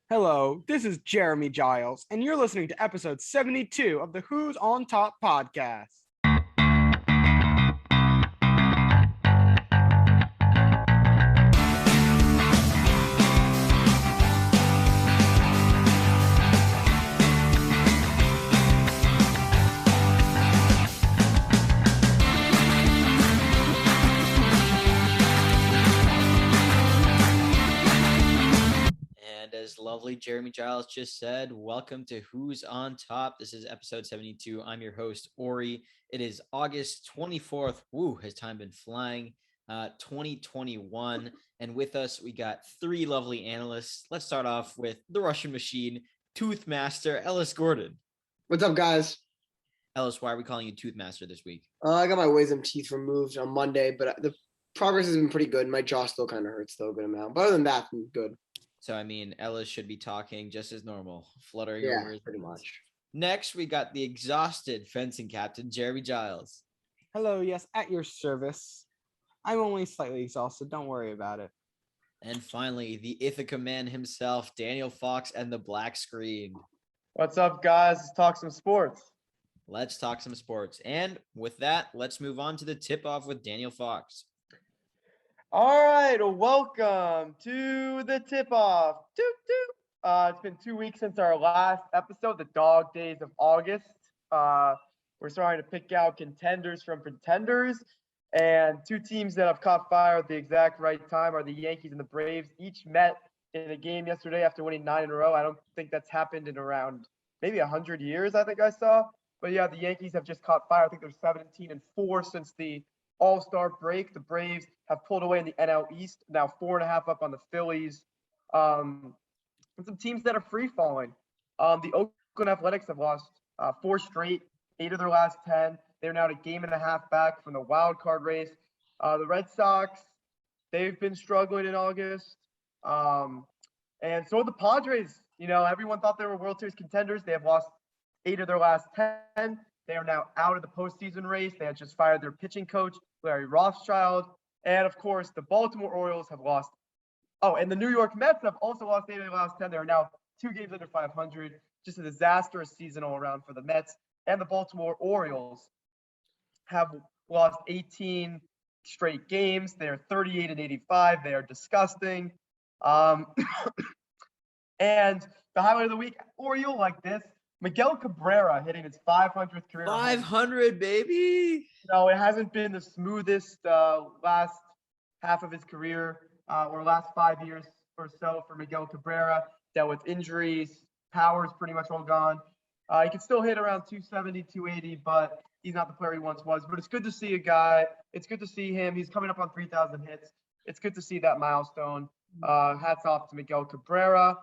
Hello, this is Jeremy Giles, and you're listening to episode 72 of the Who's on Top podcast. And as lovely Jeremy Giles just said, welcome to Who's on Top. This is episode 72. I'm your host, Ori. It is August 24th. Woo, has time been flying? 2021. And with us, we got three lovely analysts. Let's start off with the Russian machine, Tooth Master, Ellis Gordon. What's up, guys? Ellis, why are we calling you Tooth Master this week? I got my wisdom teeth removed on Monday, but the progress has been pretty good. My jaw still kind of hurts, though, a good amount. But other than that, I'm good. So, I mean, Ellis should be talking just as normal, fluttering Yeah, over his pretty words. much. Next, we got the exhausted fencing captain, Jeremy Giles. Hello, yes, at your service. I'm only slightly exhausted, don't worry about it. And finally, the Ithaca man himself, Daniel Fox and the black screen. What's up, guys? Let's talk some sports. Let's talk some sports. And with that, let's move on to the tip-off with Daniel Fox. All right, welcome to the tip-off. It's been 2 weeks since our last episode, the dog days of August. We're starting to pick out contenders from pretenders. And two teams that have caught fire at the exact right time are the Yankees and the Braves. Each met in a game yesterday after winning 9 in a row. I don't think that's happened in around maybe 100 years, I think I saw. But yeah, the Yankees have just caught fire. I think they're 17-4 since the All-Star break. The Braves have pulled away in the NL East, now 4.5 up on the Phillies. And some teams that are free-falling. The Oakland Athletics have lost 4 straight, 8 of their last 10. They're now a game and a half back from the wild card race. The Red Sox, they've been struggling in August. And so the Padres, everyone thought they were World Series contenders. They have lost 8 of their last 10. They are now out of the postseason race. They had just fired their pitching coach, Larry Rothschild. And, of course, the Baltimore Orioles have lost. Oh, and the New York Mets have also lost 8 of their last 10. They are now 2 games under 500. Just a disastrous season all around for the Mets. And the Baltimore Orioles have lost 18 straight games. They are 38-85. They are disgusting. And the highlight of the week, Oriole like this, Miguel Cabrera hitting his 500th career. 500, baby. No, it hasn't been the smoothest last half of his career or last 5 years or so for Miguel Cabrera. Dealt with injuries. Power's pretty much all gone. He can still hit around 270, 280, but he's not the player he once was. But it's good to see a guy. It's good to see him. He's coming up on 3,000 hits. It's good to see that milestone. Hats off to Miguel Cabrera.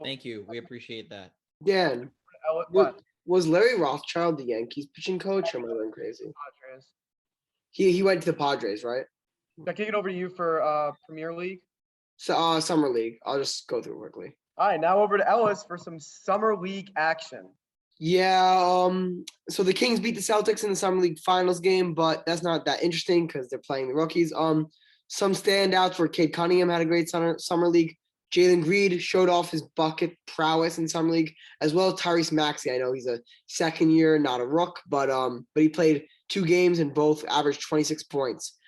Thank you. We appreciate that. Dan, What? was Larry Rothschild the Yankees pitching coach, or am I going crazy? Padres. He went to the Padres, right? Can I kick it over to you for Premier League? So Summer League. I'll just go through quickly. All right, now over to Ellis for some Summer League action. Yeah, so the Kings beat the Celtics in the Summer League Finals game, but that's not that interesting because they're playing the rookies. Some standouts were Cade Cunningham had a great Summer League. Jalen Greed showed off his bucket prowess in Summer League, as well as Tyrese Maxey. I know he's a second year, not a rook, but he played 2 games and both averaged 26 points.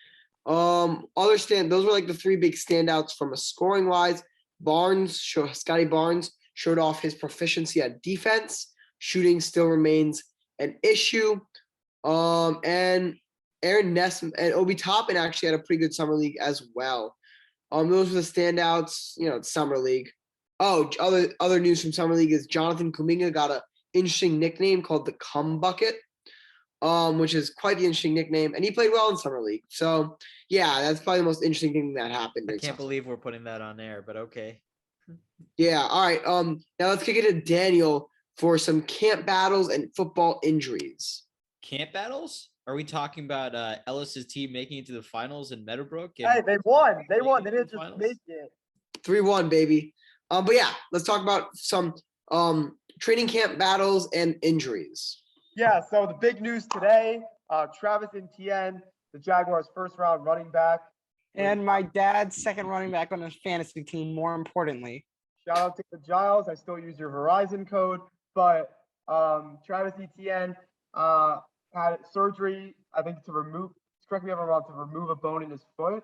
Those were like the 3 big standouts from a scoring wise. Scotty Barnes showed off his proficiency at defense. Shooting still remains an issue. And Aaron Ness and Obi Toppin actually had a pretty good Summer League as well. Those were the standouts, Summer League. Oh, other news from Summer League is Jonathan Kuminga got an interesting nickname called the Cum Bucket, which is quite the interesting nickname, and he played well in Summer League. So, yeah, that's probably the most interesting thing that happened. I can't believe we're putting that on air, but okay. Yeah, all right. Now let's kick it to Daniel for some camp battles and football injuries. Camp battles? Are we talking about Ellis's team making it to the finals in Meadowbrook? Hey, they won. They won. They didn't just make it. 3-1, baby. But yeah, let's talk about some training camp battles and injuries. Yeah, so the big news today, Travis Etienne, the Jaguars' first-round running back, And my dad's second running back on his fantasy team, more importantly. Shout out to Giles. I still use your Verizon code, but Travis Etienne had surgery, I think, to remove, correct me if I'm wrong, to remove a bone in his foot.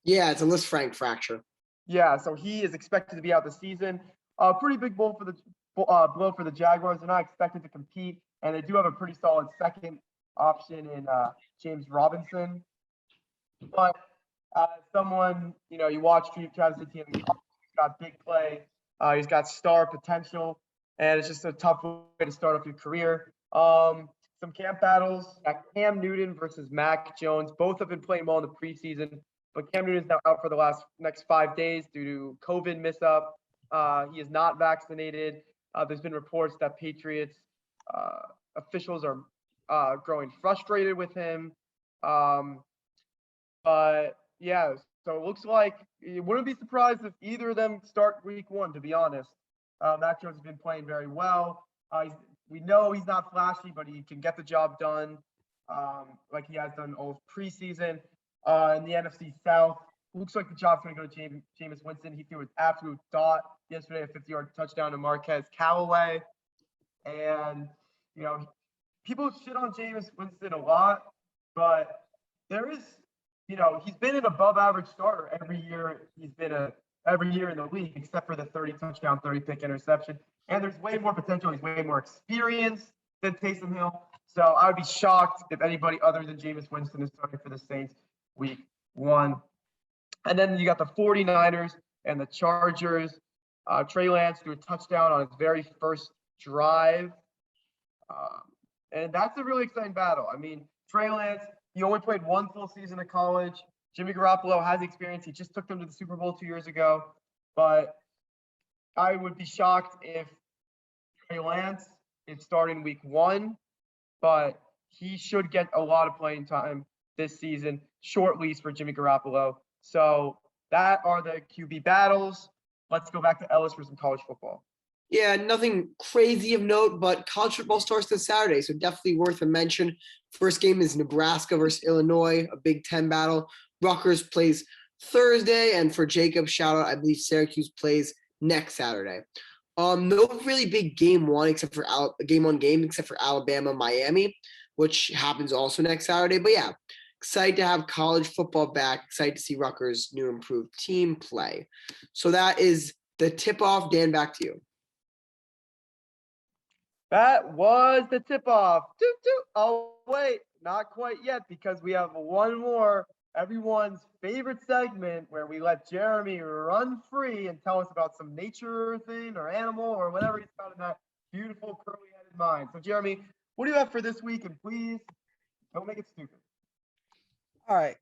Yeah, it's a Lisfranc fracture. Yeah, so he is expected to be out the season. Pretty big blow for the Jaguars. They're not expected to compete, and they do have a pretty solid second option in James Robinson. But someone, you watch Travis Etienne, he's got big play. He's got star potential, and it's just a tough way to start off your career. Some camp battles, Cam Newton versus Mac Jones. Both have been playing well in the preseason, but Cam Newton is now out for the next 5 days due to COVID miss-up. He is not vaccinated. There's been reports that Patriots officials are growing frustrated with him. But yeah, so it looks like you wouldn't be surprised if either of them start week 1, to be honest. Mac Jones has been playing very well. We know he's not flashy, but he can get the job done like he has done all preseason. In the NFC South, looks like the job's going to go to Jameis Winston. He threw an absolute dot yesterday, a 50-yard touchdown to Marquez Callaway. And, people shit on Jameis Winston a lot, but there is, he's been an above-average starter every year. He's been every year in the league, except for the 30 touchdown, 30 pick interception. And there's way more potential. He's way more experienced than Taysom Hill. So I would be shocked if anybody other than Jameis Winston is starting for the Saints week 1. And then you got the 49ers and the Chargers. Trey Lance threw a touchdown on his very first drive. And that's a really exciting battle. I mean, Trey Lance, he only played 1 full season of college. Jimmy Garoppolo has experience. He just took them to the Super Bowl 2 years ago. But I would be shocked if Trey Lance is starting week 1. But he should get a lot of playing time this season. Short lease for Jimmy Garoppolo. So that are the QB battles. Let's go back to Ellis for some college football. Yeah, nothing crazy of note, but college football starts this Saturday, so definitely worth a mention. First game is Nebraska versus Illinois, a Big Ten battle. Rutgers plays Thursday, and for Jacob, shout out, I believe Syracuse plays next Saturday. No really big game one except for except for Alabama, Miami, which happens also next Saturday. But yeah, excited to have college football back. Excited to see Rutgers' new improved team play. So that is the tip-off. Dan, back to you. That was the tip-off. Oh, wait, not quite yet, because we have one more, everyone's favorite segment where we let Jeremy run free and tell us about some nature thing or animal or whatever he's found in that beautiful curly-headed mind. So, Jeremy, what do you have for this week? And please don't make it stupid. All right,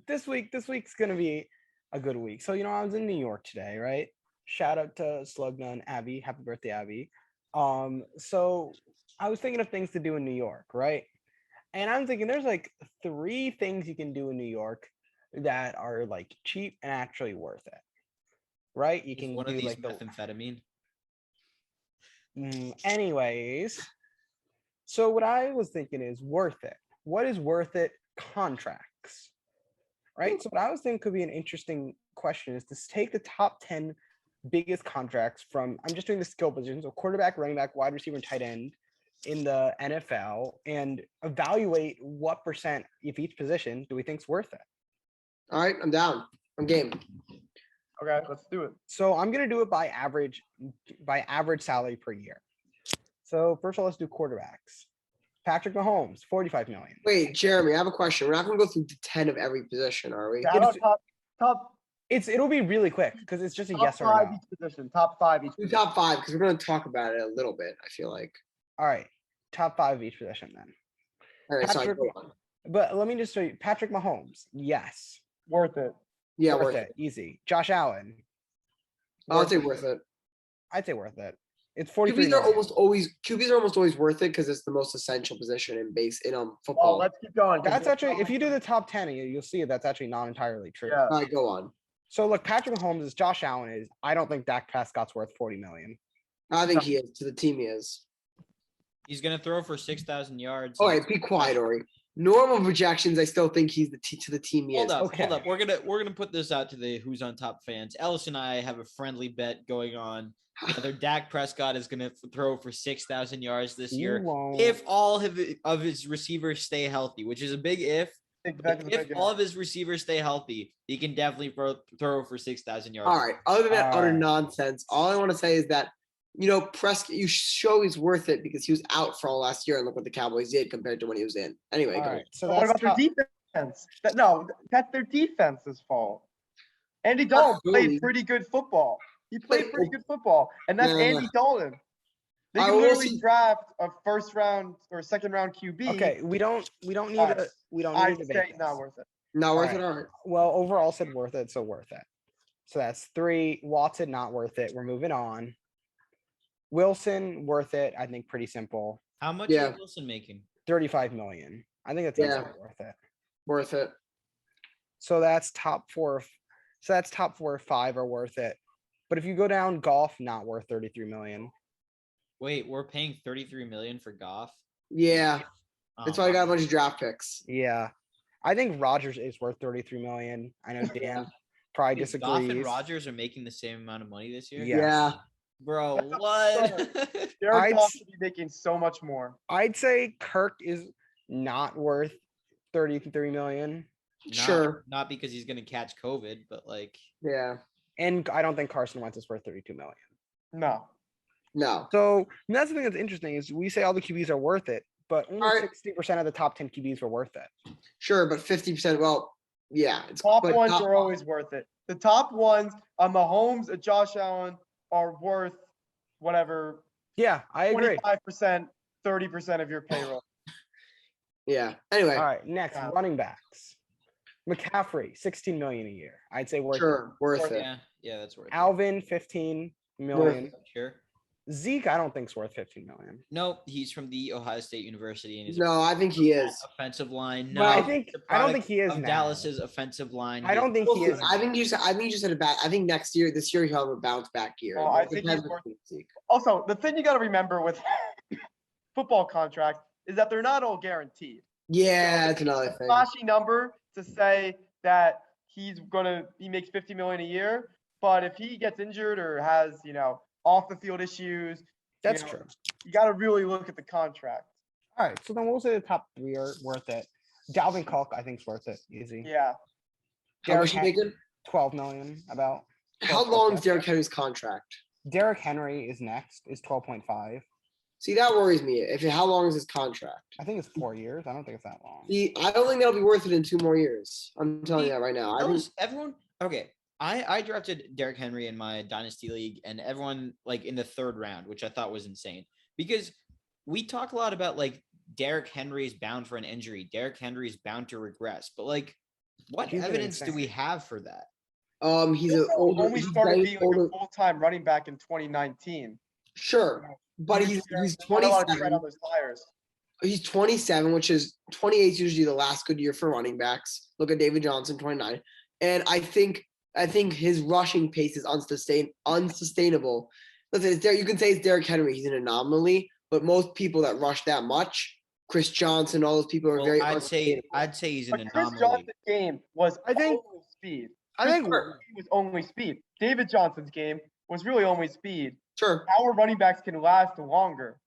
this week's gonna be a good week. So, I was in New York today, right? Shout out to Slugna and Abby. Happy birthday, Abby. So I was thinking of things to do in New York, right? And I'm thinking there's like 3 things you can do in New York that are like cheap and actually worth it, right? You can one do of these like methamphetamine. Anyways, so what I was thinking is worth it. What is worth it? Contracts, right? So what I was thinking could be an interesting question is to take the top 10 biggest contracts from, I'm just doing the skill positions, so quarterback, running back, wide receiver, and tight end in the NFL, and evaluate what percent of each position do we think is worth it. All right, I'm down. I'm game. Okay, let's do it. So I'm gonna do it by average salary per year. So first of all, let's do quarterbacks. Patrick Mahomes, $45 million. Wait, Jeremy, I have a question. We're not going to go through the 10 of every position, are we? Top It'll be really quick because it's just a top yes or 5 no. each position. Top 5 each Do position. top 5 because we're going to talk about it a little bit, I feel like. All right, top 5 each position then. All right, sorry, Patrick- go on. But let me just show you. Patrick Mahomes, yes. Worth it. Yeah, Worth it. Easy. Josh Allen. I'll say worth it. I'd say worth it. It's 43 QBs are million. almost always worth it because it's the most essential position in Well, football. let's keep going. That's actually, if you do the top 10, you'll see that's actually not entirely true. Yeah. All right, go on. So look, Patrick Mahomes is Josh Allen is. I don't think Dak Prescott's worth 40 million. I think he is. To the team he is. He's gonna throw for 6,000 yards. All right, be quiet, Ori. Normal projections, I still think he's to the team he Hold is. up, Okay. hold up. We're gonna put this out to the Who's on Top fans. Ellis and I have a friendly bet going on whether Dak Prescott is gonna throw for 6,000 yards this You year won't. if all of his receivers stay healthy, which is a big if. But if all of his receivers stay healthy, he can definitely throw for 6,000 yards. All right. Other than that utter Alright. nonsense, all I want to say is that, you know, Prescott, you show he's worth it because he was out for all last year, and look what the Cowboys did compared to when he was in. Anyway, All go. right, so But what that's about their top. defense? No, that's their defense's fault. Andy Dalton Absolutely. played pretty good football. He played But- pretty good football, and that's No. Andy Dalton. They I can will literally see- draft a first round or second round QB. Okay, we don't need Alright, to I'd debate say this. not worth it. Not worth Alright. it. All right. Well, overall said worth it, so worth it. So that's 3. Watson not worth it. We're moving on. Wilson worth it. I think pretty simple. How much Yeah. is Wilson making? 35 million. I think that's Yeah. easily worth it. Worth it. So that's top 4. So that's top 4 or 5 are worth it. But if you go down, golf not worth 33 million. Wait, we're paying 33 million for Goff. Yeah. Oh, That's why I got a wow. bunch of draft picks. Yeah. I think Rogers is worth 33 million. I know Dan probably Wait, Goff and disagrees. Rodgers are making the same amount of money this year. Yes. Yeah. Bro, That's what? Jared I'd Goff s- should be making so much more. I'd say Kirk is not worth 33 million. Sure. Not because he's gonna catch COVID, but like Yeah. And I don't think Carson Wentz is worth 32 million. No. No. So that's the thing that's interesting is we say all the QBs are worth it, but only Alright. 60% of the top 10 QBs were worth it. Sure, but 50%. Well, yeah. It's Top but ones top- are always worth it. The top ones on Mahomes and Josh Allen are worth whatever Yeah, I agree. 25%, 30% of your payroll. Yeah. Anyway, All right, next Yeah. running backs. McCaffrey, 16 million a year. I'd say worth sure, worth Worth it. yeah, that's worth it. Alvin, 15 million. it. Sure. Zeke, I don't think is worth 15 million. No, he's from the Ohio State University and he's No, I think he is. offensive line. But I No, think the I don't product think he is of now. Dallas's offensive line. I don't think he is. I think you said. I think you just said a bad. I think this year he'll have a bounce back year. Oh, I It think depends he's on worth- Zeke. Also, the thing you got to remember with football contracts is that they're not all guaranteed. Yeah, that's another A thing. flashy number to say that he makes 50 million a year, but if he gets injured or has, off the field issues, That's know, true. you got to really look at the contract. All right, so then we'll say the top 3 are worth it. Dalvin Cook, I think, is worth it. Easy. Yeah. How much Derrick you making? 12 million about. How 12.5. long is Derrick Henry's contract? Derrick Henry is next, is 12.5. See, that worries me. How long is his contract? I think it's 4 years. I don't think it's that long. See, I don't think that'll be worth it in 2 more years. I'm telling you See, that right now. I think Those, everyone, okay. I drafted Derrick Henry in my dynasty league, and everyone like in the 3rd round, which I thought was insane because we talk a lot about like Derrick Henry is bound for an injury. Derrick Henry is bound to regress, but like, what He's been evidence do insane. we have for that? he's an older. only He's started very being like older. a full-time running back in 2019. Sure, but he's Not a lot of tread 27. on those tires. He's 27, which is 28 is usually the last good year for running backs. Look at David Johnson, 29. And I think his rushing pace is unsustainable. Listen, you can say it's Derrick Henry. He's an anomaly, but most people that rush that much, Chris Johnson, all those people are Well, very I'd say unsustainable. he's But an Chris anomaly. Johnson's game was I think- only speed. I think Chris Johnson's game was only speed. David Johnson's game was really only speed. Sure. Our running backs can last longer.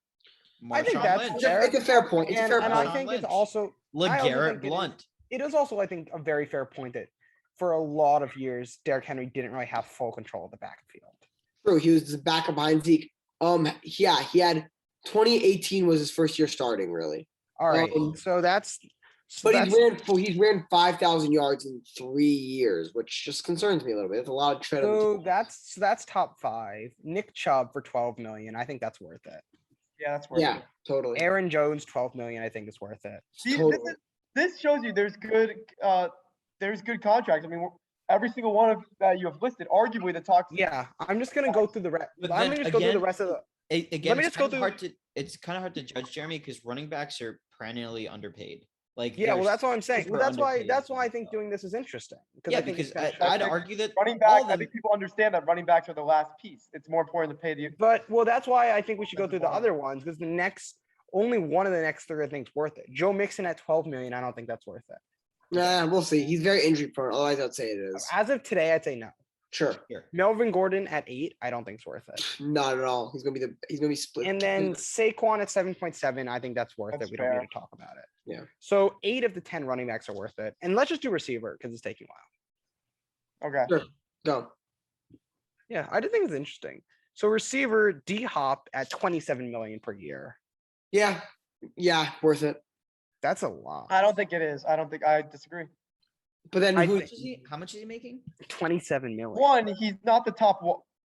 I think Marshawn that's Lynch. fair. It's a fair point. It's a and, fair and point. I think it's Lynch. also I also LeGarrette think it is- Blunt. it is also, I think, a very fair point that for a lot of years, Derrick Henry didn't really have full control of the backfield. True. He was the backup behind Zeke. Yeah, he had 2018 was his first year starting, really. All right, so that's so But that's, he's ran 5,000 yards in 3 years, which just concerns me a little bit. It's a lot of tread on the so toe. that's top 5. Nick Chubb for 12 million. I think that's worth it. Yeah, that's where. Yeah, totally. Aaron Jones, 12 million. I think is worth it. See, Totally. this shows you there's good contracts. I mean, every single one of that you have listed, arguably the talks. Yeah, I'm just gonna go through the rest. But I'm then gonna just go through the again- rest of the. Again, me it's just go kind of through- hard to judge Jeremy because running backs are perennially underpaid. Like Yeah, well, they're that's what I'm saying. super Well, that's underpaid. why I think doing this is interesting. Yeah, I think because it's gonna I'd show- argue that Running all back, of I them- think people understand that running backs are the last piece. It's more important to pay the. But well, that's why I think we should go through the other ones because the next only one of the next three I think is worth it. Joe Mixon at 12 million, I don't think that's worth it. Nah, we'll see. He's very injury prone. Otherwise, I'd say it is. As of today, I'd say no. Sure. Melvin Gordon at 8, I don't think it's worth it. Not at all. He's gonna be split. And then Saquon at 7.7, I think that's worth That's it. We don't fair. need to talk about it. Yeah. So 8 of the 10 running backs are worth it. And let's just do receiver because it's taking a while. Okay. Sure. Go. Yeah, I do think it's interesting. So receiver D Hop at 27 million per year. Yeah. Yeah. Worth it. That's a lot. I don't think it is. I disagree. But then I who? think- How much is he making? 27 million. One, he's not the top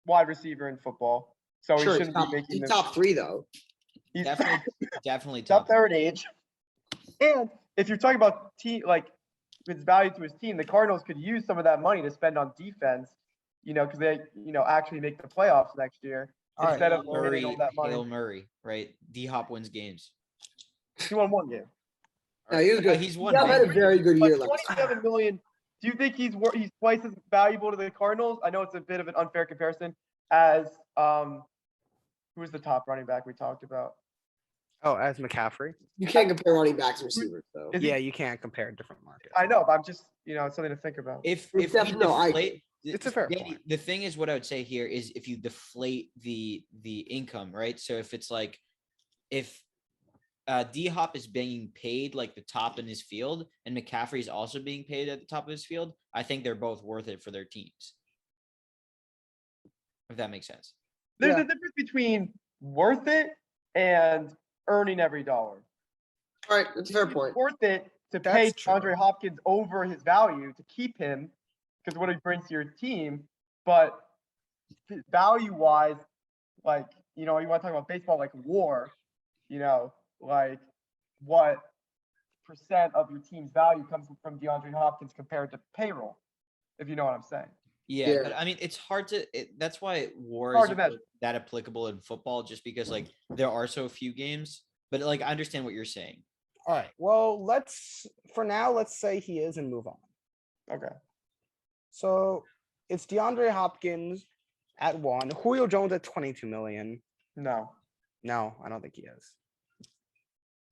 wide receiver in football, so Sure. he He's shouldn't top, be making he's this. top 3 though. He's Definitely top top. third age. And if you're talking about his value to his team, the Cardinals could use some of that money to spend on defense, because they, actually make the playoffs next year All right. instead of Murray, spending all that Hail money. Murray, right? D Hop wins games. He won one game. No, he was good. He's won. He had a big. very good But year. 27 million. Do you think he's twice as valuable to the Cardinals? I know it's a bit of an unfair comparison as who was the top running back we talked about? Oh, as McCaffrey? You can't compare running backs and receivers though. Is he- Yeah, you can't compare different markets. I know, but I'm just it's something to think about. If It's we definitely- no, I deflate, It's a fair Danny, point. the thing is, what I would say here is if you deflate the income, right? So if it's like if D Hop is being paid like the top in his field, and McCaffrey is also being paid at the top of his field, I think they're both worth it for their teams. If that makes sense. There's Yeah. a difference between worth it and earning every dollar. All right, that's a fair It's point. worth it to That's pay true. DeAndre Hopkins over his value to keep him because what he brings to your team. But value-wise, like, you want to talk about baseball like WAR, like what percent of your team's value comes from DeAndre Hopkins compared to payroll, if you know what I'm saying. Yeah, Yeah. but I mean, it's hard to. That's why war Hard to isn't measure. that applicable in football, just because like there are so few games. But like, I understand what you're saying. All right. Well, let's say he is and move on. Okay. So it's DeAndre Hopkins at 1, Julio Jones at 22 million. No. No, I don't think he is.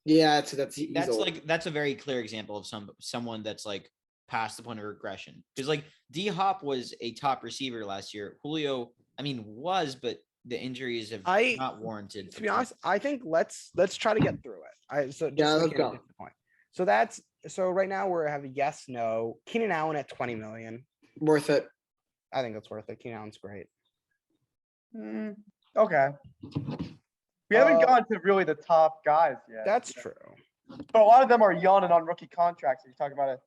Yeah, that's he's That's old. like that's a very clear example of someone that's like past the point of regression. Because like D Hop was a top receiver last year. Julio, I mean, was, but the injuries have not warranted. To be honest, I think let's try to get through it. So Yeah, so we let's can go. get to the point. So right now we're having yes, no. Keenan Allen at 20 million. Worth it. I think that's worth it. Keenan Allen's great. Okay. We haven't Uh, gone to really the top guys yet. That's true. But a lot of them are young and on rookie contracts. You're talking about it.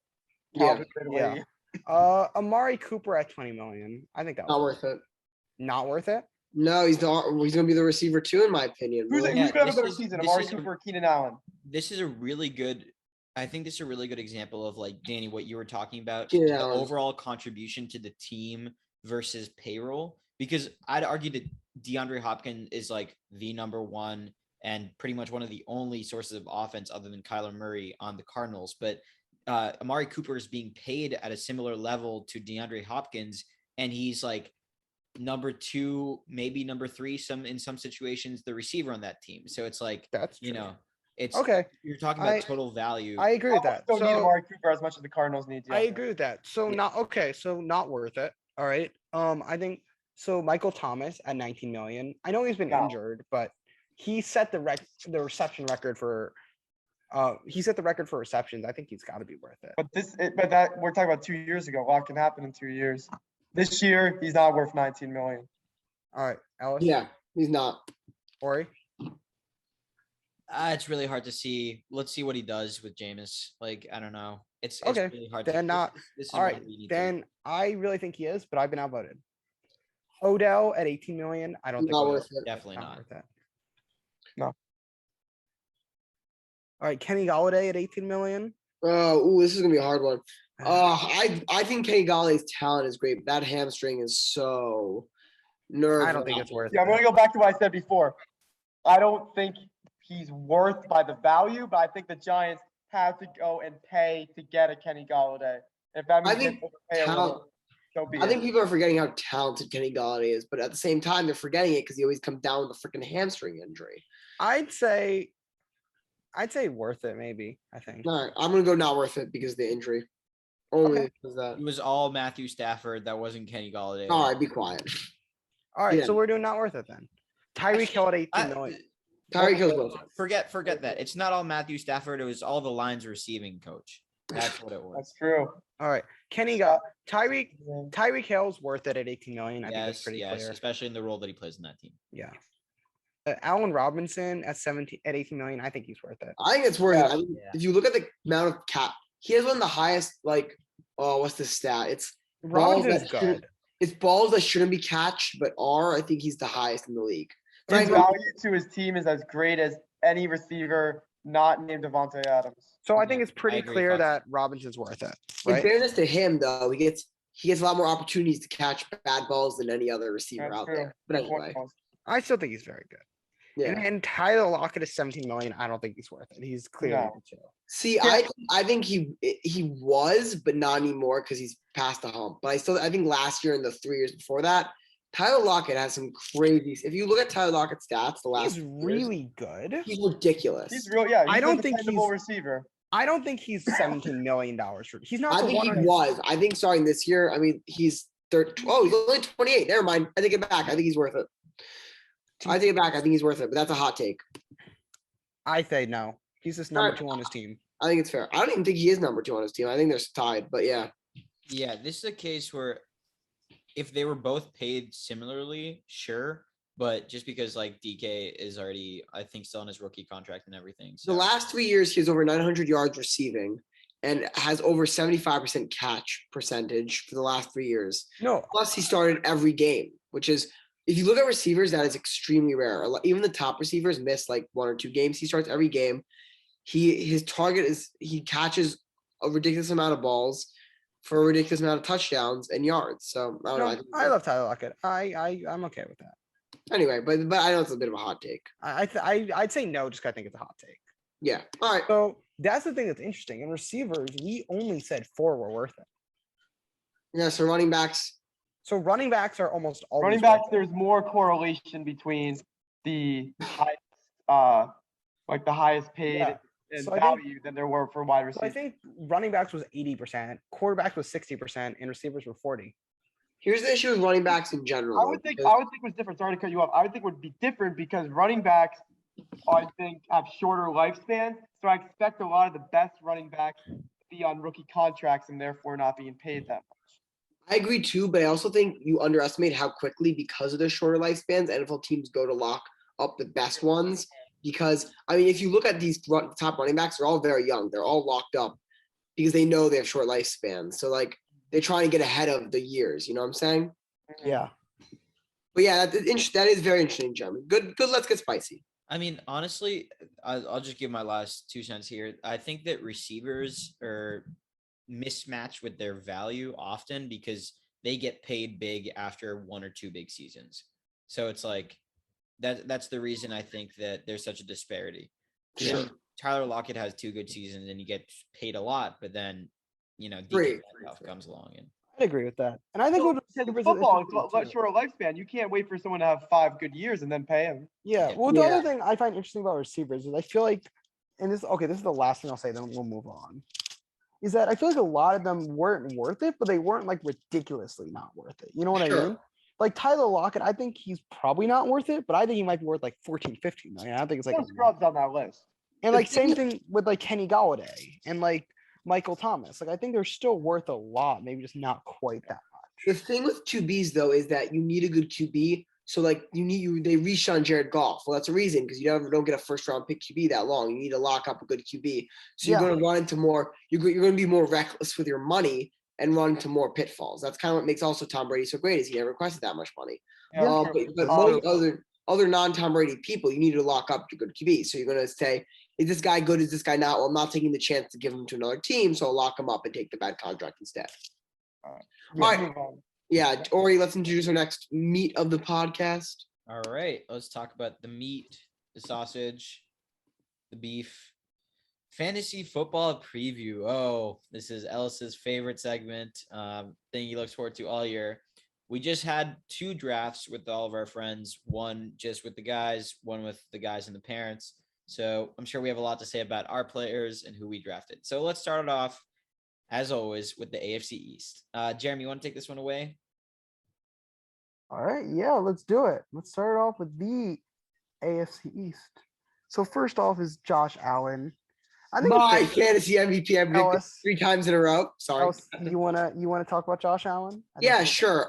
Yeah, yeah. Amari Cooper at 20 million. I think that not was worth it. not worth it. No, he's not. He's gonna be the receiver too, in my opinion. Who's Well, Yeah, who's gonna have this a better is- season, this Amari is a- Cooper or Keenan Allen? This is a really good. I think this is a really good example of like Danny, what you were talking about, Keenan the Allen. overall contribution to the team versus payroll. Because I'd argue that DeAndre Hopkins is like the number one and pretty much one of the only sources of offense other than Kyler Murray on the Cardinals. But Amari Cooper is being paid at a similar level to DeAndre Hopkins, and he's like number 2, maybe number 3, in some situations, the receiver on that team. So it's like, That's true. it's Okay. You're talking about I- total value. I agree with that. Don't need So Amari Cooper as much as the Cardinals need. I DeAndre. agree with that. So Yeah. not okay. So not worth it. All right. I think so. Michael Thomas at 19 million. I know he's been No. injured, but he set the reception record for. He set the record for receptions. I think he's got to be worth it. But that we're talking about 2 years ago. A lot can happen in 2 years. This year, he's not worth 19 million. All right, Ellis. yeah, he's not. Ori. It's really hard to see. Let's see what he does with Jameis. Like, I don't know. It's Okay, really hard. then not- This is All one right, we need to- then I really think he is, but I've been outvoted. Odell at 18 million. I don't think Not Odell- worth it. definitely not not. worth it. No. All right, Kenny Galladay at 18 million. This is gonna be a hard one. I think Kenny Galladay's talent is great, but that hamstring is so nerve. I don't think it's worth Yeah, I'm it. gonna go back to what I said before. I don't think he's worth by the value, but I think the Giants have to go and pay to get a Kenny Galladay. If that means I think they overpay a little, so be I it. think people are forgetting how talented Kenny Galladay is, but at the same time, they're forgetting it because he always comes down with a freaking hamstring injury. I'd say I'd say worth it, maybe. I think. All right, I'm gonna go not worth it because of the injury. Only Okay. because that. It was all Matthew Stafford. That wasn't Kenny Galladay. All right, be quiet. All right, Yeah. so we're doing not worth it then. Tyreek Hill at 18 I- million. Tyreek Hill's worth it. Forget that. It's not all Matthew Stafford. It was all the Lions receiving coach. That's what it was. That's true. All right, Kenny got Tyreek Hill's worth it at 18 million. I think that's Yes, pretty yes, clear. especially in the role that he plays in that team. Yeah. Allen Robinson at 18 million. I think he's worth it. I think it's worth it. Yeah. I mean, Yeah. if you look at the amount of cap, he has one of the highest. Like, oh, what's the stat? It's Robinson's that shouldn't- good. It's balls that shouldn't be catched, but are. I think he's the highest in the league. His Frankly, value to his team is as great as any receiver not named Devontae Adams. So I think Yeah, it's pretty agree, clear Fox. that Robinson's worth it, in right? fairness to him, though, he gets a lot more opportunities to catch bad balls than any other receiver That's out true. there. But Good point, anyway, Fox. I still think he's very good. yeah. And Tyler Lockett is 17 million. I don't think he's worth it. He's clearly No. the two. See, I think he was, but not anymore because he's past the hump. But I think last year and the 3 years before that, Tyler Lockett has some crazy. If you look at Tyler Lockett's stats, the last He's 2 years, really good. he's ridiculous. He's real. Yeah, he's I don't a think dependable he's- receiver. I don't think he's 17 million dollars. He's not I the think one. he on his- was. I think starting this year, I mean, he's Oh, he's only 28. Never mind. I take it back. I think he's worth it. I take it back. I think he's worth it, but that's a hot take. I say no. He's just number Alright. 2 on his team. I think it's fair. I don't even think he is number 2 on his team. I think they're tied, but yeah. Yeah, this is a case where if they were both paid similarly, sure. But just because like DK is already, I think, still on his rookie contract and everything. So The last 3 years, he has over 900 yards receiving and has over 75% catch percentage for the last 3 years. No, Plus, he started every game, which is, if you look at receivers, that is extremely rare. Even the top receivers miss like 1 or 2 games. He starts every game. His target is he catches a ridiculous amount of balls for a ridiculous amount of touchdowns and yards. So I don't know. no, I love Tyler Lockett. I'm okay with that. Anyway, but I know it's a bit of a hot take. I'd say no, just 'cause I think it's a hot take. Yeah. All right. So that's the thing that's interesting. In receivers, we only said 4 were worth it. Yeah. So running backs. So running backs are almost always Running worth backs, it. there's more correlation between the highest, the highest paid Yeah. and So I think- value than there were for wide So I receivers. think running backs was 80%, quarterbacks was 60%, and receivers were 40. Here's the issue with running backs in general. I though, would think because- it was different. Sorry to cut you off. I would think it would be different because running backs, I think, have shorter lifespans. So I expect a lot of the best running backs to be on rookie contracts and therefore not being paid that much. I agree too, but I also think you underestimate how quickly, because of their shorter lifespans, NFL teams go to lock up the best ones. Because I mean, if you look at these top running backs, they're all very young. They're all locked up because they know they have short lifespans. So like they're trying to get ahead of the years. You know what I'm saying? Yeah. But yeah, that is very interesting, Jeremy. Good. Let's get spicy. I mean, honestly, I'll just give my last 2 cents here. I think that receivers are mismatched with their value often because they get paid big after 1 or 2 big seasons. So it's like that's the reason I think that there's such a disparity. Sure. Yeah, Tyler Lockett has 2 good seasons and he gets paid a lot, but then DK Great. Metcalf comes along and I'd agree with that. And I think So, with because receivers, football, interesting it's a too. shorter lifespan. You can't wait for someone to have 5 good years and then pay him. Yeah. Yeah. Well, the Yeah. other thing I find interesting about receivers is I feel like, and this is the last thing I'll say, then we'll move on. Is that I feel like a lot of them weren't worth it, but they weren't like ridiculously not worth it. You know what I Sure. mean? Like Tyler Lockett, I think he's probably not worth it, but I think he might be worth like 14, 15 million. I don't think it's like No scrubs on that list. and The like same thing thing with like Kenny Galladay and like Michael Thomas. Like I think they're still worth a lot, maybe just not quite that The much. thing with QBs though is that you need a good QB. So like they reached on Jared Goff. Well, that's a reason because you don't get a first round pick QB that long. You need to lock up a good QB. So you're Yeah. going to run into more. You're going to be more reckless with your money and run into more pitfalls. That's kind of what makes also Tom Brady so great is he never requested that much money. Yeah, But true. most other non-Tom Brady people, you need to lock up your good QB. So you're going to say, is this guy good? Is this guy not? Well, I'm not taking the chance to give him to another team, so I'll lock him up and take the bad contract instead. Yeah, Alright. move on. Yeah, Ori, let's introduce our next meat of the podcast. all right, let's talk about the meat, the sausage, the beef. Fantasy football preview. Oh, this is Ellis's favorite segment. Thing he looks forward to all year. We just had 2 drafts with all of our friends. One just with the guys, one with the guys and the parents. So I'm sure we have a lot to say about our players and who we drafted. So let's start it off, as always, with the AFC East. Jeremy, you want to take this one away? All right, yeah, let's do it. Let's start off with the AFC East. So first off is Josh Allen. I think My it's fair- fantasy MVP, I predicted Ellis, 3 times in a row. Sorry. Ellis, you wanna talk about Josh Allen? Yeah, sure.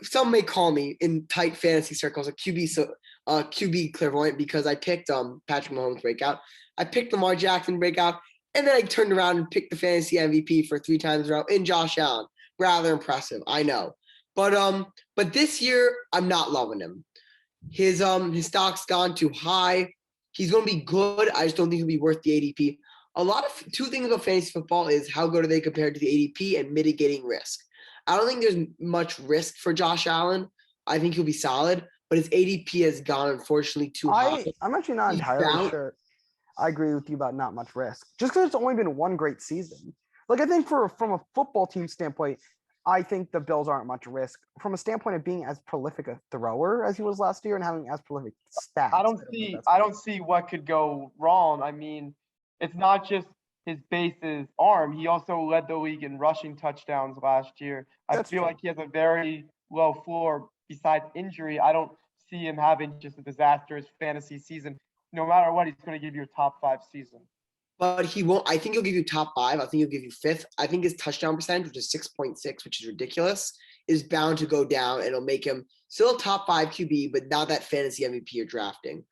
Some may call me in tight fantasy circles a QB clairvoyant because I picked Patrick Mahomes breakout. I picked Lamar Jackson breakout, and then I turned around and picked the fantasy MVP for 3 times in a row in Josh Allen. Rather impressive, I know. But this year I'm not loving him. His stock's gone too high. He's going to be good. I just don't think he'll be worth the ADP. Two things about fantasy football is how good are they compared to the ADP and mitigating risk. I don't think there's much risk for Josh Allen. I think he'll be solid, but his ADP has gone unfortunately too high. I'm actually not He's entirely down. sure. I agree with you about not much risk, just because it's only been one great season. Like I think from a football team standpoint, I think the Bills aren't much risk from a standpoint of being as prolific a thrower as he was last year and having as prolific stats. I don't see what could go wrong. I mean, it's not just his base's arm. He also led the league in rushing touchdowns last year. I That's feel true. like he has a very low floor besides injury. I don't see him having just a disastrous fantasy season. No matter what, he's going to give you a top 5 season. But he won't. I think he'll give you top 5. I think he'll give you 5th. I think his touchdown percentage, which is 6.6, which is ridiculous, is bound to go down, and it'll make him still a top 5 QB, but not that fantasy MVP you're drafting.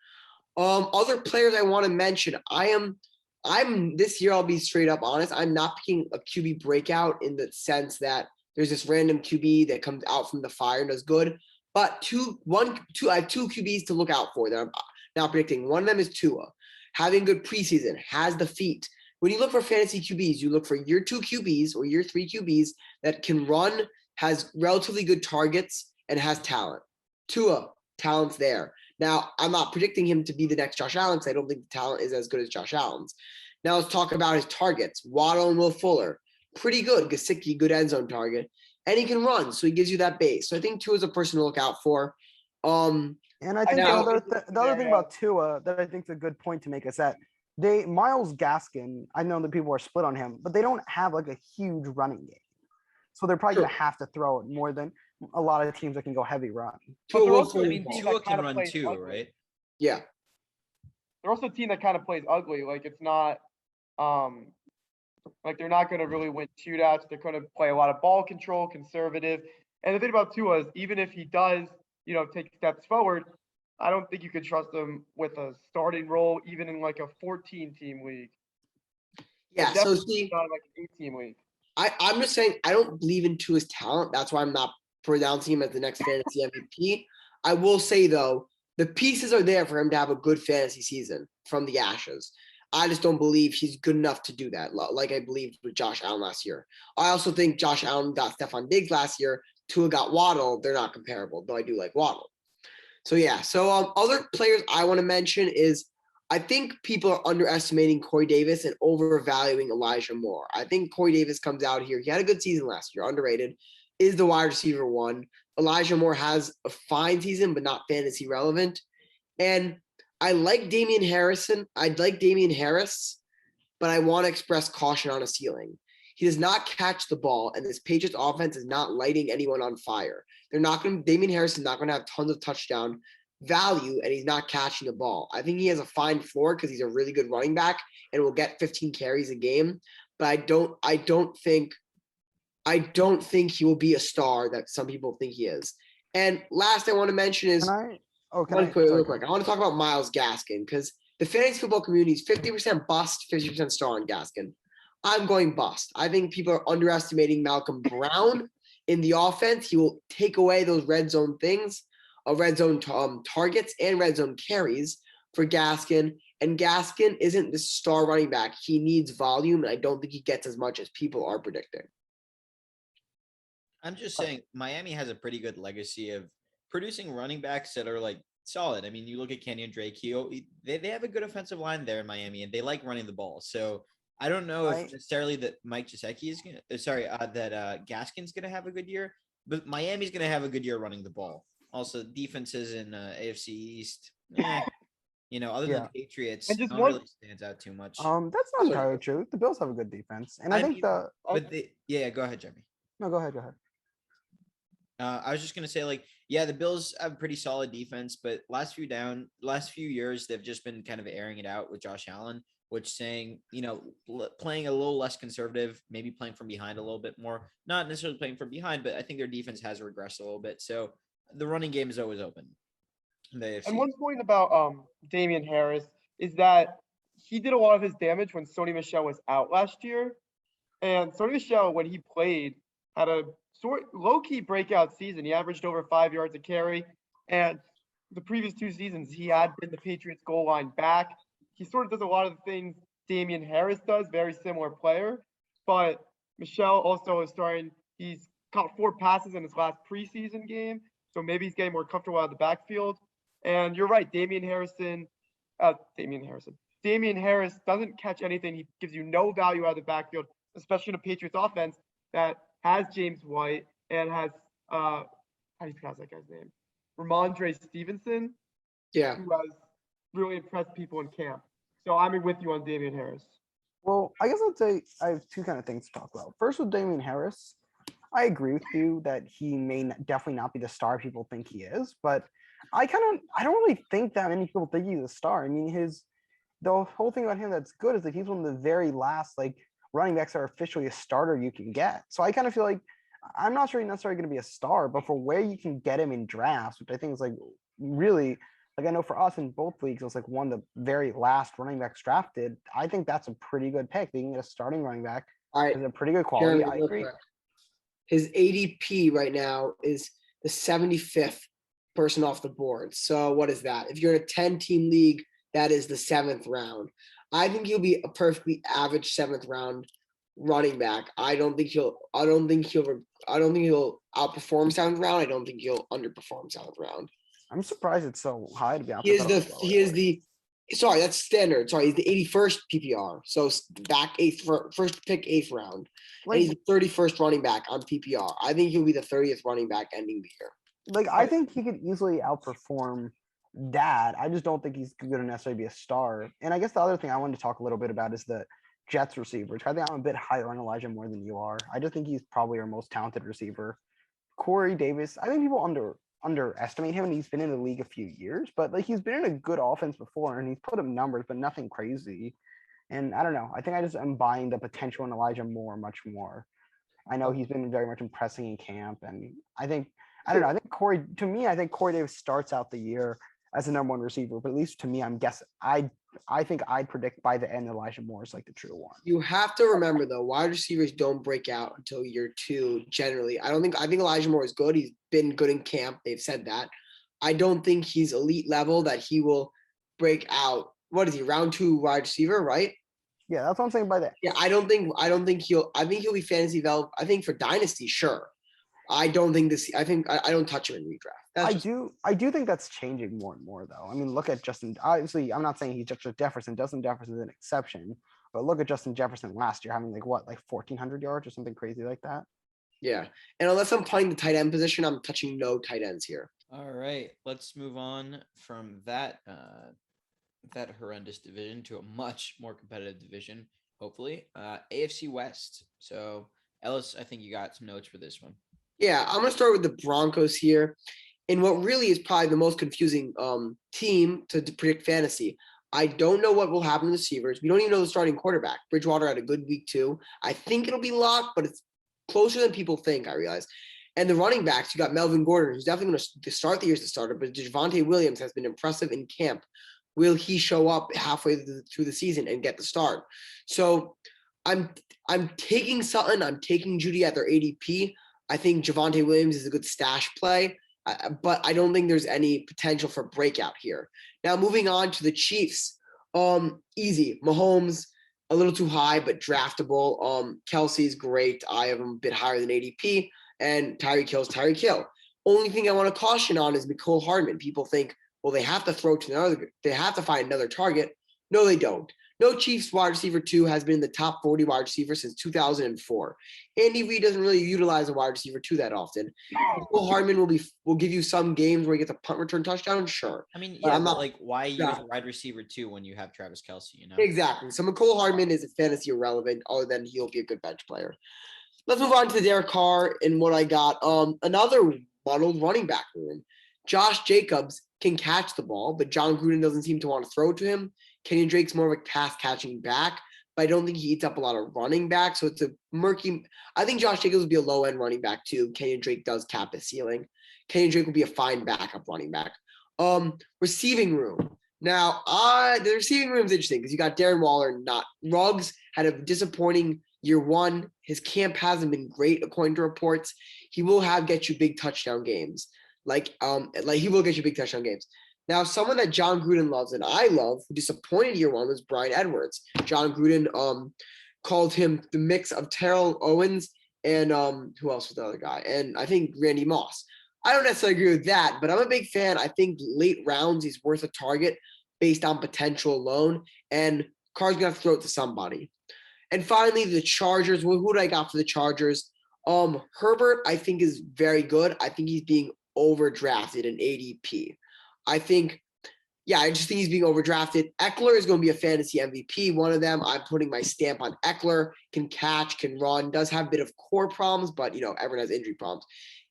Other players I want to mention. I'm this year. I'll be straight up honest. I'm not picking a QB breakout in the sense that there's this random QB that comes out from the fire and does good. But I have 2 QBs to look out for that I'm not predicting. One of them is Tua. Having good preseason, has the feet. When you look for fantasy QBs, you look for year 2 QBs or year 3 QBs that can run, has relatively good targets, and has talent. Tua, talent's there. Now, I'm not predicting him to be the next Josh Allen because I don't think the talent is as good as Josh Allen's. Now let's talk about his targets. Waddle and Will Fuller, pretty good. Gesicki, good end zone target. And he can run, so he gives you that base. So I think Tua is a person to look out for. And I think the other thing about Tua that I think is a good point to make is that Miles Gaskin, I know that people are split on him, but they don't have like a huge running game. So they're probably going to have to throw it more than a lot of teams that can go heavy run. But they're I also mean, Tua can run too, right? Yeah. They're also a team that kind of plays ugly. Like it's not like they're not going to really win shootouts. They're going to play a lot of ball control, conservative. And the thing about Tua is even if he does, take steps forward, I don't think you can trust him with a starting role, even in like a 14-team league. Yeah. So see, not like an 8-team league. I'm just saying I don't believe in Tua's talent. That's why I'm not pronouncing him as the next fantasy MVP. I will say though, the pieces are there for him to have a good fantasy season from the ashes. I just don't believe he's good enough to do that, like I believed with Josh Allen last year. I also think Josh Allen got Stephon Diggs last year. Tua got Waddle. They're not comparable, though I do like Waddle. So, yeah. So, other players I want to mention is I think people are underestimating Corey Davis and overvaluing Elijah Moore. I think Corey Davis comes out here. He had a good season last year, underrated, is the wide receiver 1. Elijah Moore has a fine season, but not fantasy relevant. And I like Damian Harrison. I'd like Damian Harris, but I want to express caution on a ceiling. He does not catch the ball, and this Patriots offense is not lighting anyone on fire. Damian Harris is not going to have tons of touchdown value, and he's not catching the ball. I think he has a fine floor because he's a really good running back and will get 15 carries a game. But I don't think he will be a star that some people think he is. And last I want to mention is real quick. I want to talk about Miles Gaskin because the fantasy football community is 50% bust, 50% star on Gaskin. I'm going bust. I think people are underestimating Malcolm Brown in the offense. He will take away those red zone things, red zone targets and red zone carries for Gaskin. And Gaskin isn't the star running back. He needs volume, and I don't think he gets as much as people are predicting. I'm just saying Miami has a pretty good legacy of producing running backs that are like solid. I mean, you look at Kenyon Drake, they have a good offensive line there in Miami, and they like running the ball. So I don't know if necessarily that Mike Gesicki is going to, that Gaskin's going to have a good year, but Miami's going to have a good year running the ball. Also, defenses in AFC East, Other than Yeah. the Patriots, And no just one one- really stands out too much. That's not So- entirely true. The Bills have a good defense, and I think mean, the yeah, go ahead, Jeremy. no, go ahead, go ahead. I was just gonna say, the Bills have pretty solid defense, but last few years they've just been kind of airing it out with Josh Allen, which saying, playing a little less conservative, maybe playing from behind a little bit more. Not necessarily playing from behind, but I think their defense has regressed a little bit. So the running game is always open. in the AFC. And one point about Damian Harris is that he did a lot of his damage when Sony Michel was out last year. And Sony Michel, when he played, had a low-key breakout season. He averaged over 5 yards a carry. And the previous 2 seasons, he had been the Patriots goal line back. He sort of does a lot of the things Damian Harris does, very similar player. But Michel also is he's caught 4 passes in his last preseason game. So maybe he's getting more comfortable out of the backfield. And you're right, Damian Harris doesn't catch anything. He gives you no value out of the backfield, especially in a Patriots offense that has James White and has how do you pronounce that guy's name? Ramondre Stevenson. Yeah. Who has really impressed people in camp. So I'm with you on Damian Harris. Well, I guess I'd say I have 2 kind of things to talk about. First, with Damian Harris, I agree with you that he may definitely not be the star people think he is, but I don't really think that many people think he's a star. I mean, the whole thing about him that's good is that he's one of the very last running backs that are officially a starter you can get. So I kind of feel like I'm not sure he's necessarily going to be a star, but for where you can get him in drafts, which I think is really I know for us in both leagues, it was one of the very last running backs drafted. I think that's a pretty good pick. They can get a starting running back. All right. Is a pretty good quality. Jeremy, I real agree. quick. His ADP right now is the 75th person off the board. So what is that? If you're in a 10-team league, that is the 7th round. I think he'll be a perfectly average 7th round running back. I don't think he'll outperform 7th round. I don't think he'll underperform 7th round. I'm surprised it's so high to be honest. That's standard. Sorry, he's the 81st PPR. So back first pick 8th round. And he's the 31st running back on PPR. I think he'll be the 30th running back ending the year. I think he could easily outperform that. I just don't think he's going to necessarily be a star. And I guess the other thing I wanted to talk a little bit about is the Jets receiver. I think I'm a bit higher on Elijah Moore than you are. I just think he's probably our most talented receiver. Corey Davis, I think people underestimate him, and he's been in the league a few years, but he's been in a good offense before, and he's put up numbers, but nothing crazy. And I don't know. I think I just am buying the potential in Elijah Moore much more. I know he's been very much impressing in camp, and I think Corey Davis starts out the year as the number 1 receiver, but at least to me, I'm guessing I think I'd predict by the end Elijah Moore is the true one. You have to remember though, wide receivers don't break out until year 2 generally. I think Elijah Moore is good. He's been good in camp. They've said that. I don't think he's elite level that he will break out. What is he, round 2 wide receiver, right? Yeah, that's what I'm saying by that. Yeah, I think he'll be fantasy available. I think for dynasty, sure. I don't touch him in redraft. I do think that's changing more and more though. I mean, look at Justin. Obviously, I'm not saying he's Justin Jefferson. Justin Jefferson is an exception, but look at Justin Jefferson last year having 1,400 yards or something crazy like that. Yeah, and unless I'm playing the tight end position, I'm touching no tight ends here. All right, let's move on from that horrendous division to a much more competitive division. Hopefully, AFC West. So Ellis, I think you got some notes for this one. Yeah, I'm gonna start with the Broncos here. In what really is probably the most confusing team to predict fantasy. I don't know what will happen to the receivers. We don't even know the starting quarterback. Bridgewater had a good week 2. I think it'll be locked, but it's closer than people think, I realize. And the running backs, you got Melvin Gordon, who's definitely going to start the year as a starter, but Javonte Williams has been impressive in camp. Will he show up halfway through the season and get the start? So I'm taking Sutton. I'm taking Judy at their ADP. I think Javonte Williams is a good stash play. But I don't think there's any potential for breakout here. Now, moving on to the Chiefs. Easy. Mahomes, a little too high, but draftable. Kelsey's great. I have him a bit higher than ADP. And Tyreek Hill's Tyreek Hill. Only thing I want to caution on is Mecole Hardman. People think, well, they have to find another target. No, they don't. No Chiefs wide receiver 2 has been in the top 40 wide receiver since 2004. Andy Reid doesn't really utilize a wide receiver 2 that often. Cole Hardman will give you some games where he gets a punt return touchdown, sure. I mean, But yeah, I'm but not like, why use Yeah. wide receiver 2 when you have Travis Kelce? You know. exactly. So McCole Hardman is a fantasy irrelevant, other than he'll be a good bench player. Let's move on to Derek Carr and what I got. Another muddled running back room. Josh Jacobs can catch the ball, but John Gruden doesn't seem to want to throw to him. Kenyon Drake's more of a pass catching back, but I don't think he eats up a lot of running back. So it's a murky. I think Josh Jacobs will be a low end running back too. Kenyon Drake does cap his ceiling. Kenyon Drake will be a fine backup running back. Receiving room. Now, the receiving room is interesting because you got Darren Waller, not Ruggs, had a disappointing year one. His camp hasn't been great according to reports. He will get you big touchdown games. Like he will get you big touchdown games. Now, someone that John Gruden loves and I love, who disappointed year one, was Bryan Edwards. John Gruden called him the mix of Terrell Owens and who else was the other guy? And I think Randy Moss. I don't necessarily agree with that, but I'm a big fan. I think late rounds he's worth a target based on potential alone, and Carr's gonna have to throw it to somebody. And finally, the Chargers. Well, who do I got for the Chargers? Herbert, I think, is very good. I think he's being overdrafted in ADP. I just think he's being overdrafted. Eckler is going to be a fantasy MVP. One of them, I'm putting my stamp on Eckler. Can catch, can run, does have a bit of core problems, but everyone has injury problems.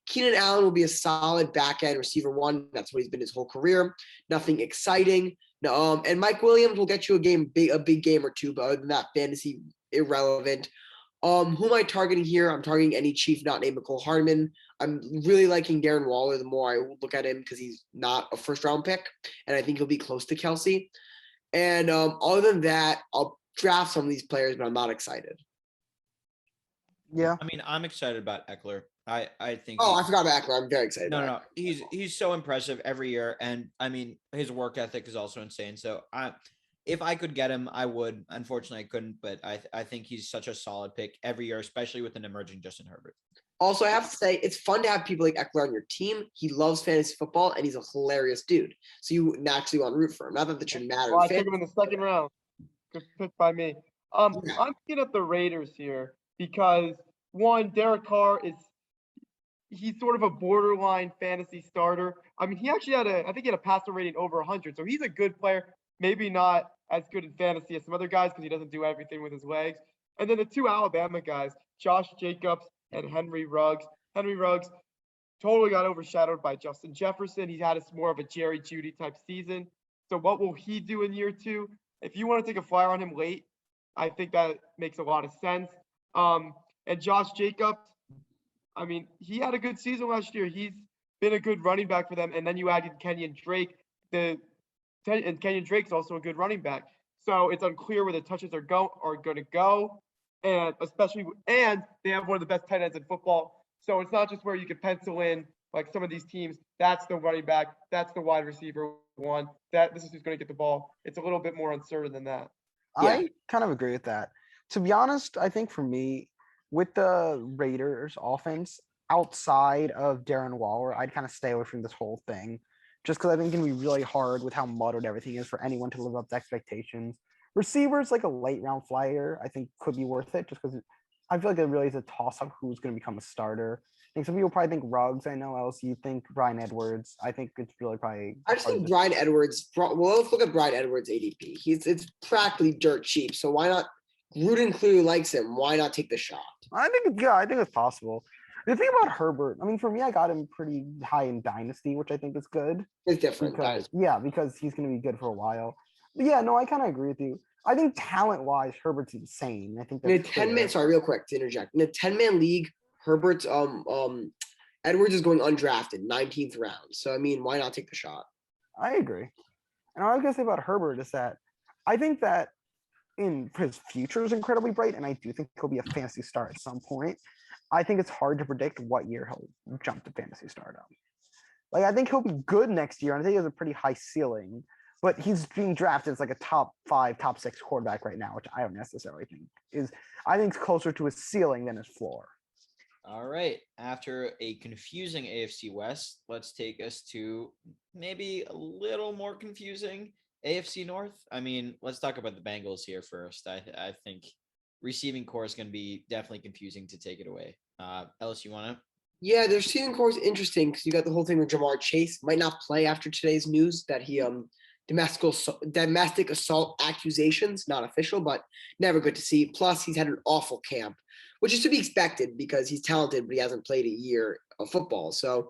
Keenan Allen will be a solid back-end receiver 1. That's what he's been his whole career. Nothing exciting. And Mike Williams will get you a big game or two, but other than that, fantasy irrelevant. Who am I targeting here? I'm targeting any Chief not named McCole Hardman. I'm really liking Darren Waller the more I look at him because he's not a first-round pick, and I think he'll be close to Kelce. And other than that, I'll draft some of these players, but I'm not excited. Yeah. I mean, I'm excited about Eckler. I think. I forgot about Eckler. I'm very excited. No. He's so impressive every year, and I mean, his work ethic is also insane. So if I could get him, I would. Unfortunately, I couldn't, but I think he's such a solid pick every year, especially with an emerging Justin Herbert. Also, I have to say, it's fun to have people like Eckler on your team. He loves fantasy football, and he's a hilarious dude. So you naturally want to root for him. Not that should matter. Well, I took him in the second round. Good pick by me. I'm looking at the Raiders here because one, Derek Carr he's sort of a borderline fantasy starter. I mean, he actually I think he had a passer rating over 100, so he's a good player. Maybe not as good in fantasy as some other guys because he doesn't do everything with his legs. And then the two Alabama guys, Josh Jacobs and Henry Ruggs. Henry Ruggs totally got overshadowed by Justin Jefferson. He had more of a Jerry Jeudy type season. So what will he do in year 2? If you want to take a flyer on him late, I think that makes a lot of sense. And Josh Jacobs, I mean, he had a good season last year. He's been a good running back for them. And then you added Kenyon Drake. And Kenyon Drake's also a good running back. So it's unclear where the touches are going to go. And they have one of the best tight ends in football. So it's not just where you can pencil in like some of these teams. That's the running back. That's the wide receiver 1. This is who's going to get the ball. It's a little bit more uncertain than that. Yeah. I kind of agree with that. To be honest, I think for me, with the Raiders offense, outside of Darren Waller, I'd kind of stay away from this whole thing. Just because I think it can be really hard with how muddled everything is for anyone to live up to expectations. Receivers, like a late round flyer, I think could be worth it just because I feel like it really is a toss up who's going to become a starter. I think some people probably think Ruggs. I know else you think Bryan Edwards. I think it's really probably. I just think Bryan Edwards. Well, let's look at Bryan Edwards' ADP. It's practically dirt cheap. So why not? Gruden clearly likes him. Why not take the shot? I think it's possible. The thing about Herbert, I mean, for me, I got him pretty high in Dynasty, which I think is good. It's different. Because he's going to be good for a while. But yeah, no, I kind of agree with you. I think talent-wise, Herbert's insane. I think in a 10-man. Sorry, real quick to interject. In a 10-man league, Herbert's Edwards is going undrafted, 19th round. So I mean, why not take the shot? I agree. And what I was gonna say about Herbert is that I think that his future is incredibly bright, and I do think he'll be a fantasy star at some point. I think it's hard to predict what year he'll jump to fantasy stardom. Like I think he'll be good next year, and I think he has a pretty high ceiling. But he's being drafted as like a top 5, top 6 quarterback right now, which I don't necessarily think is. I think it's closer to his ceiling than his floor. All right. After a confusing AFC West, let's take us to maybe a little more confusing AFC North. I mean, let's talk about the Bengals here first. I think receiving core is going to be definitely confusing to take it away. Ellis, you want to? Yeah, their receiving core is interesting because you got the whole thing with Jamar Chase might not play after today's news that he domestic assault accusations, not official, but never good to see. Plus, he's had an awful camp, which is to be expected because he's talented, but he hasn't played a year of football. So,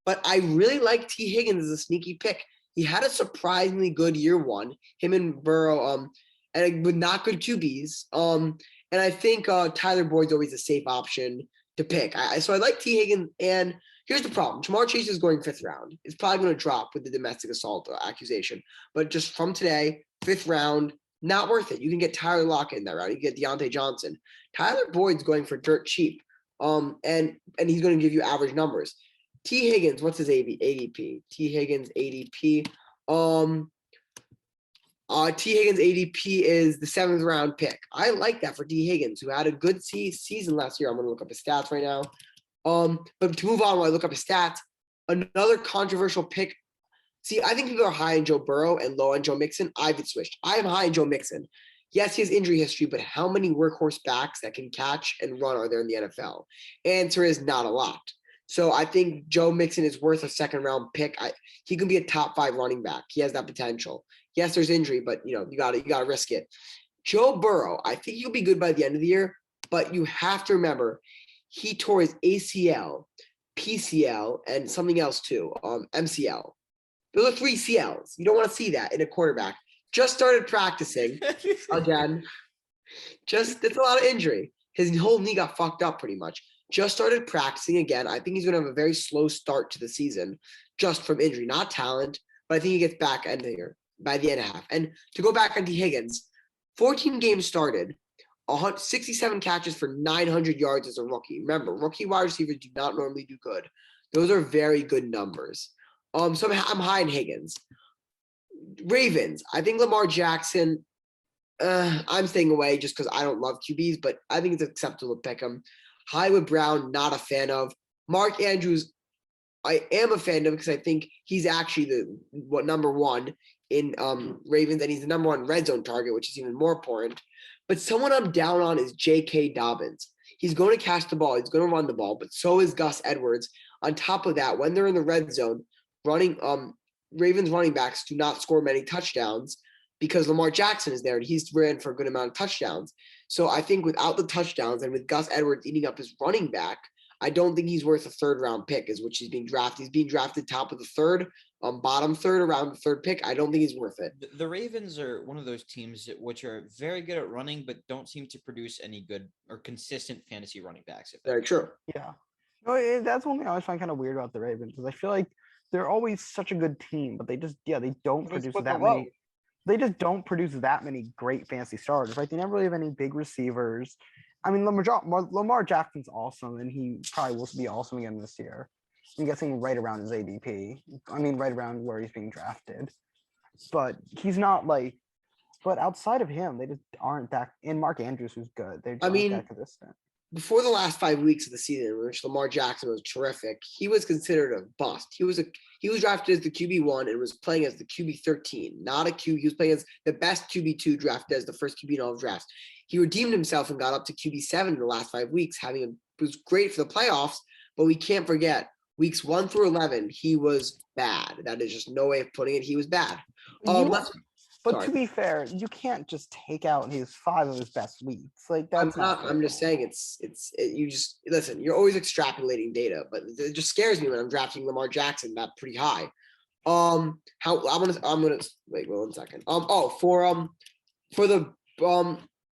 but I really like T. Higgins as a sneaky pick. He had a surprisingly good year one. Him and Burrow, and with not good QBs. And I think Tyler Boyd's always a safe option to pick. So I like T. Higgins. And here's the problem: Jamar Chase is going 5th round. It's probably going to drop with the domestic assault accusation. But just from today, 5th round, not worth it. You can get Tyler Lockett in that round. You can get Deontay Johnson. Tyler Boyd's going for dirt cheap. And he's going to give you average numbers. T. Higgins, what's his ADP? T. Higgins ADP. T. Higgins ADP is the 7th round pick. I like that for T. Higgins, who had a good season last year. I'm going to look up his stats right now. But to move on, while I look up his stats, another controversial pick. See, I think people are high on Joe Burrow and low on Joe Mixon. I've switched. I am high on Joe Mixon. Yes, he has injury history, but how many workhorse backs that can catch and run are there in the NFL? Answer is not a lot. So I think Joe Mixon is worth a 2nd round pick. He can be a top 5 running back. He has that potential. Yes, there's injury, but you gotta risk it. Joe Burrow, I think he'll be good by the end of the year, but you have to remember he tore his ACL, PCL, and something else too, MCL. Those are 3 CLs. You don't want to see that in a quarterback. Just started practicing again. It's a lot of injury. His whole knee got fucked up pretty much. Just started practicing again. I think he's going to have a very slow start to the season just from injury, not talent, but I think he gets back end of the year by the end of half. And to go back on T. Higgins, 14 games started, 67 catches for 900 yards as a rookie. Remember, rookie wide receivers do not normally do good. Those are very good numbers. So I'm high in Higgins. Ravens, I think Lamar Jackson, I'm staying away just because I don't love QBs, but I think it's acceptable to pick him. Hollywood Brown, not a fan of. Mark Andrews, I am a fan of because I think he's actually number 1 in Ravens, and he's the number 1 red zone target, which is even more important. But someone I'm down on is J.K. Dobbins. He's going to catch the ball. He's going to run the ball, but so is Gus Edwards. On top of that, when they're in the red zone, Ravens running backs do not score many touchdowns because Lamar Jackson is there and he's ran for a good amount of touchdowns. So I think without the touchdowns and with Gus Edwards eating up his running back, I don't think he's worth a 3rd round pick, is which he's being drafted. He's being drafted top of the 3rd, bottom 3rd, around the 3rd pick. I don't think he's worth it. The Ravens are one of those teams which are very good at running, but don't seem to produce any good or consistent fantasy running backs. Very true. Yeah. That's one thing I always find kind of weird about the Ravens because I feel like they're always such a good team, but they don't produce that many. They just don't produce that many great fantasy starters, right? They never really have any big receivers. I mean, Lamar Jackson's awesome, and he probably will be awesome again this year. I'm guessing right around his ADP. I mean, right around where he's being drafted. But he's not like. But outside of him, they just aren't that. And Mark Andrews, who's good, they're just that consistent. Before the last 5 weeks of the season, in which Lamar Jackson was terrific, he was considered a bust. He was drafted as the QB1 and was playing as the QB13, not a QB. He was playing as the best QB2 drafted as the first QB in all of drafts. He redeemed himself and got up to QB7 in the last 5 weeks, it was great for the playoffs, but we can't forget weeks 1 through 11, he was bad. That is just no way of putting it. He was bad. But to be fair, you can't just take out his 5 of his best weeks. Like that's I'm just saying you just listen. You're always extrapolating data, but it just scares me when I'm drafting Lamar Jackson that pretty high. I'm gonna wait 1 second.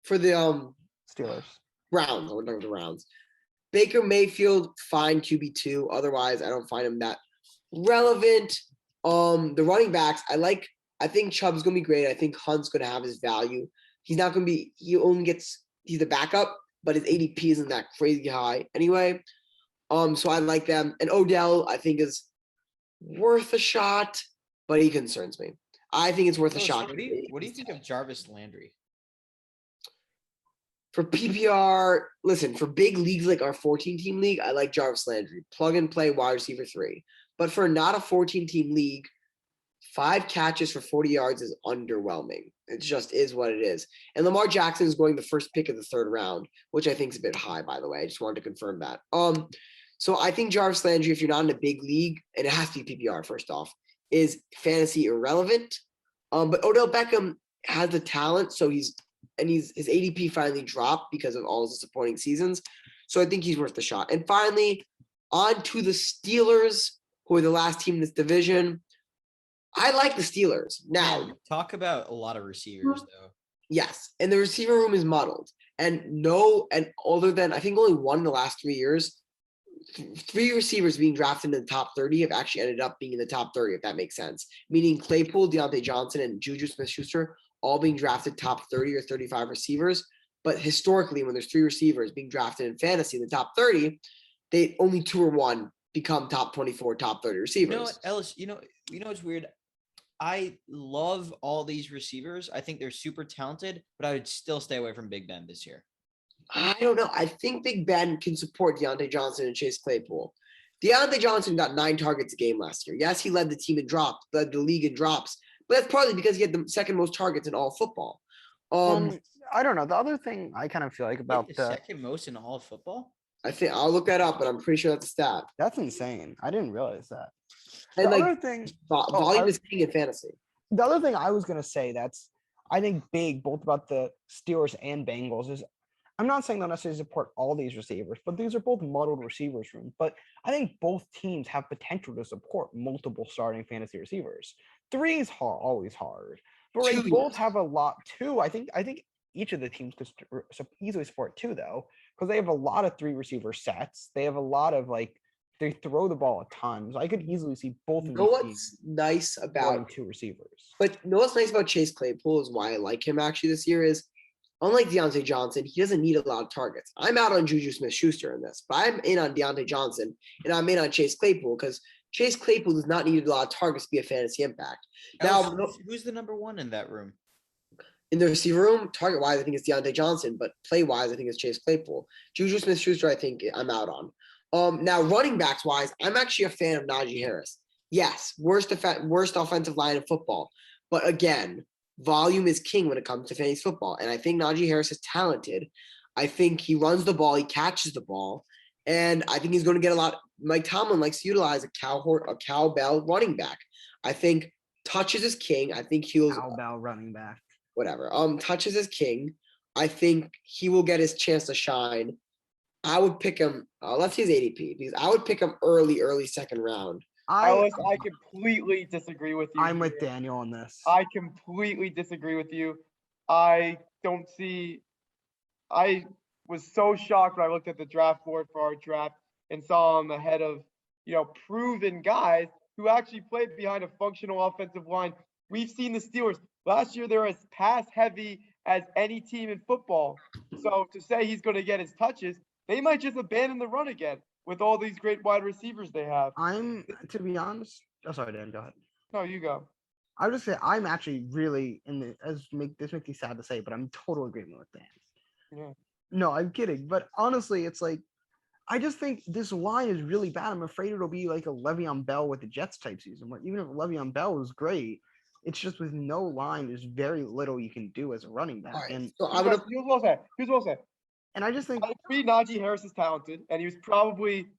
For the Steelers. Browns. We're done with the rounds. Baker Mayfield, fine QB2. Otherwise, I don't find him that relevant. The running backs, I think Chubb's going to be great. I think Hunt's going to have his value. He's not going to be – he's the backup, but his ADP isn't that crazy high anyway. So I like them. And Odell, I think, is worth a shot, but he concerns me. I think it's worth a shot. What do you think of Jarvis Landry? For PPR, listen, for big leagues like our 14-team league, I like Jarvis Landry. Plug and play wide receiver 3. But for not a 14-team league, 5 catches for 40 yards is underwhelming. It just is what it is. And Lamar Jackson is going the first pick of the 3rd round, which I think is a bit high, by the way. I just wanted to confirm that. So I think Jarvis Landry, if you're not in a big league, and it has to be PPR first off, is fantasy irrelevant. But Odell Beckham has the talent, so his ADP finally dropped because of all his disappointing seasons. So I think he's worth the shot. And finally, on to the Steelers, who are the last team in this division. I like the Steelers. Now, talk about a lot of receivers, though. yes, and the receiver room is muddled. And other than, I think only one in the last 3 years, 3 receivers being drafted in the top 30 have actually ended up being in the top 30, if that makes sense. Meaning Claypool, Deontay Johnson, and Juju Smith-Schuster all being drafted top 30 or 35 receivers. But historically, when there's 3 receivers being drafted in fantasy in the top 30, they only 2 or 1 become top 24, top 30 receivers. You know what, Ellis? You know what's weird? I love all these receivers. I think they're super talented, but I would still stay away from Big Ben this year. I don't know. I think Big Ben can support Deontay Johnson and Chase Claypool. Deontay Johnson got 9 targets a game last year. Yes, he led the league in drops, but that's partly because he had the 2nd most targets in all football. I don't know. The other thing I kind of feel like about the the 2nd most in all of football. I think I'll look that up, but I'm pretty sure that's a stat. that's insane. I didn't realize that. And The like other thing, volume is king in fantasy. the other thing I was gonna say that's I think big both about the Steelers and Bengals is I'm not saying they'll necessarily support all these receivers, but these are both muddled receivers rooms. But I think both teams have potential to support multiple starting fantasy receivers. 3 is always hard, but right, 2, both yes. have a lot too. I think each of the teams could easily support 2 though, because they have a lot of 3 receiver sets. They have a lot of they throw the ball a ton. So I could easily see both of You these know what's teams nice supporting about 2 receivers. But you know what's nice about Chase Claypool is why I like him actually this year is, unlike Deontay Johnson, he doesn't need a lot of targets. I'm out on Juju Smith-Schuster in this, but I'm in on Deontay Johnson, and I'm in on Chase Claypool because Chase Claypool does not need a lot of targets to be a fantasy impact. Now, Who's the number 1 in that room? in the receiver room, target-wise, I think it's Deontay Johnson, but play-wise, I think it's Chase Claypool. Juju Smith-Schuster, I think I'm out on. Now, running backs-wise, I'm actually a fan of Najee Harris. Yes, worst offensive line in football. But again, volume is king when it comes to fantasy football. And I think Najee Harris is talented. I think he runs the ball, he catches the ball, and I think he's going to get a lot. Mike Tomlin likes to utilize a cowbell running back. I think touches is king. I think he'll Cowbell running back. whatever. Touches is king. I think he will get his chance to shine. I would pick him. Let's see his ADP because I would pick him early 2nd round. Ellis, I completely disagree with you. I'm with here. Daniel on this. I completely disagree with you. I was so shocked when I looked at the draft board for our draft and saw him ahead of, proven guys who actually played behind a functional offensive line. We've seen the Steelers. Last year, they're as pass heavy as any team in football. So to say he's going to get his touches, they might just abandon the run again with all these great wide receivers they have. To be honest. Oh, sorry, Dan, go ahead. No, you go. I would just say I'm actually really this makes me sad to say, but I'm total agreement with Dan. Yeah. No, I'm kidding. But honestly, it's I just think this line is really bad. I'm afraid it'll be like a Le'Veon Bell with the Jets type season. Even if Le'Veon Bell is great, it's just with no line, there's very little you can do as a running back. Right. And So Here's what I'll say. And I just think I agree Najee Harris is talented, and he was probably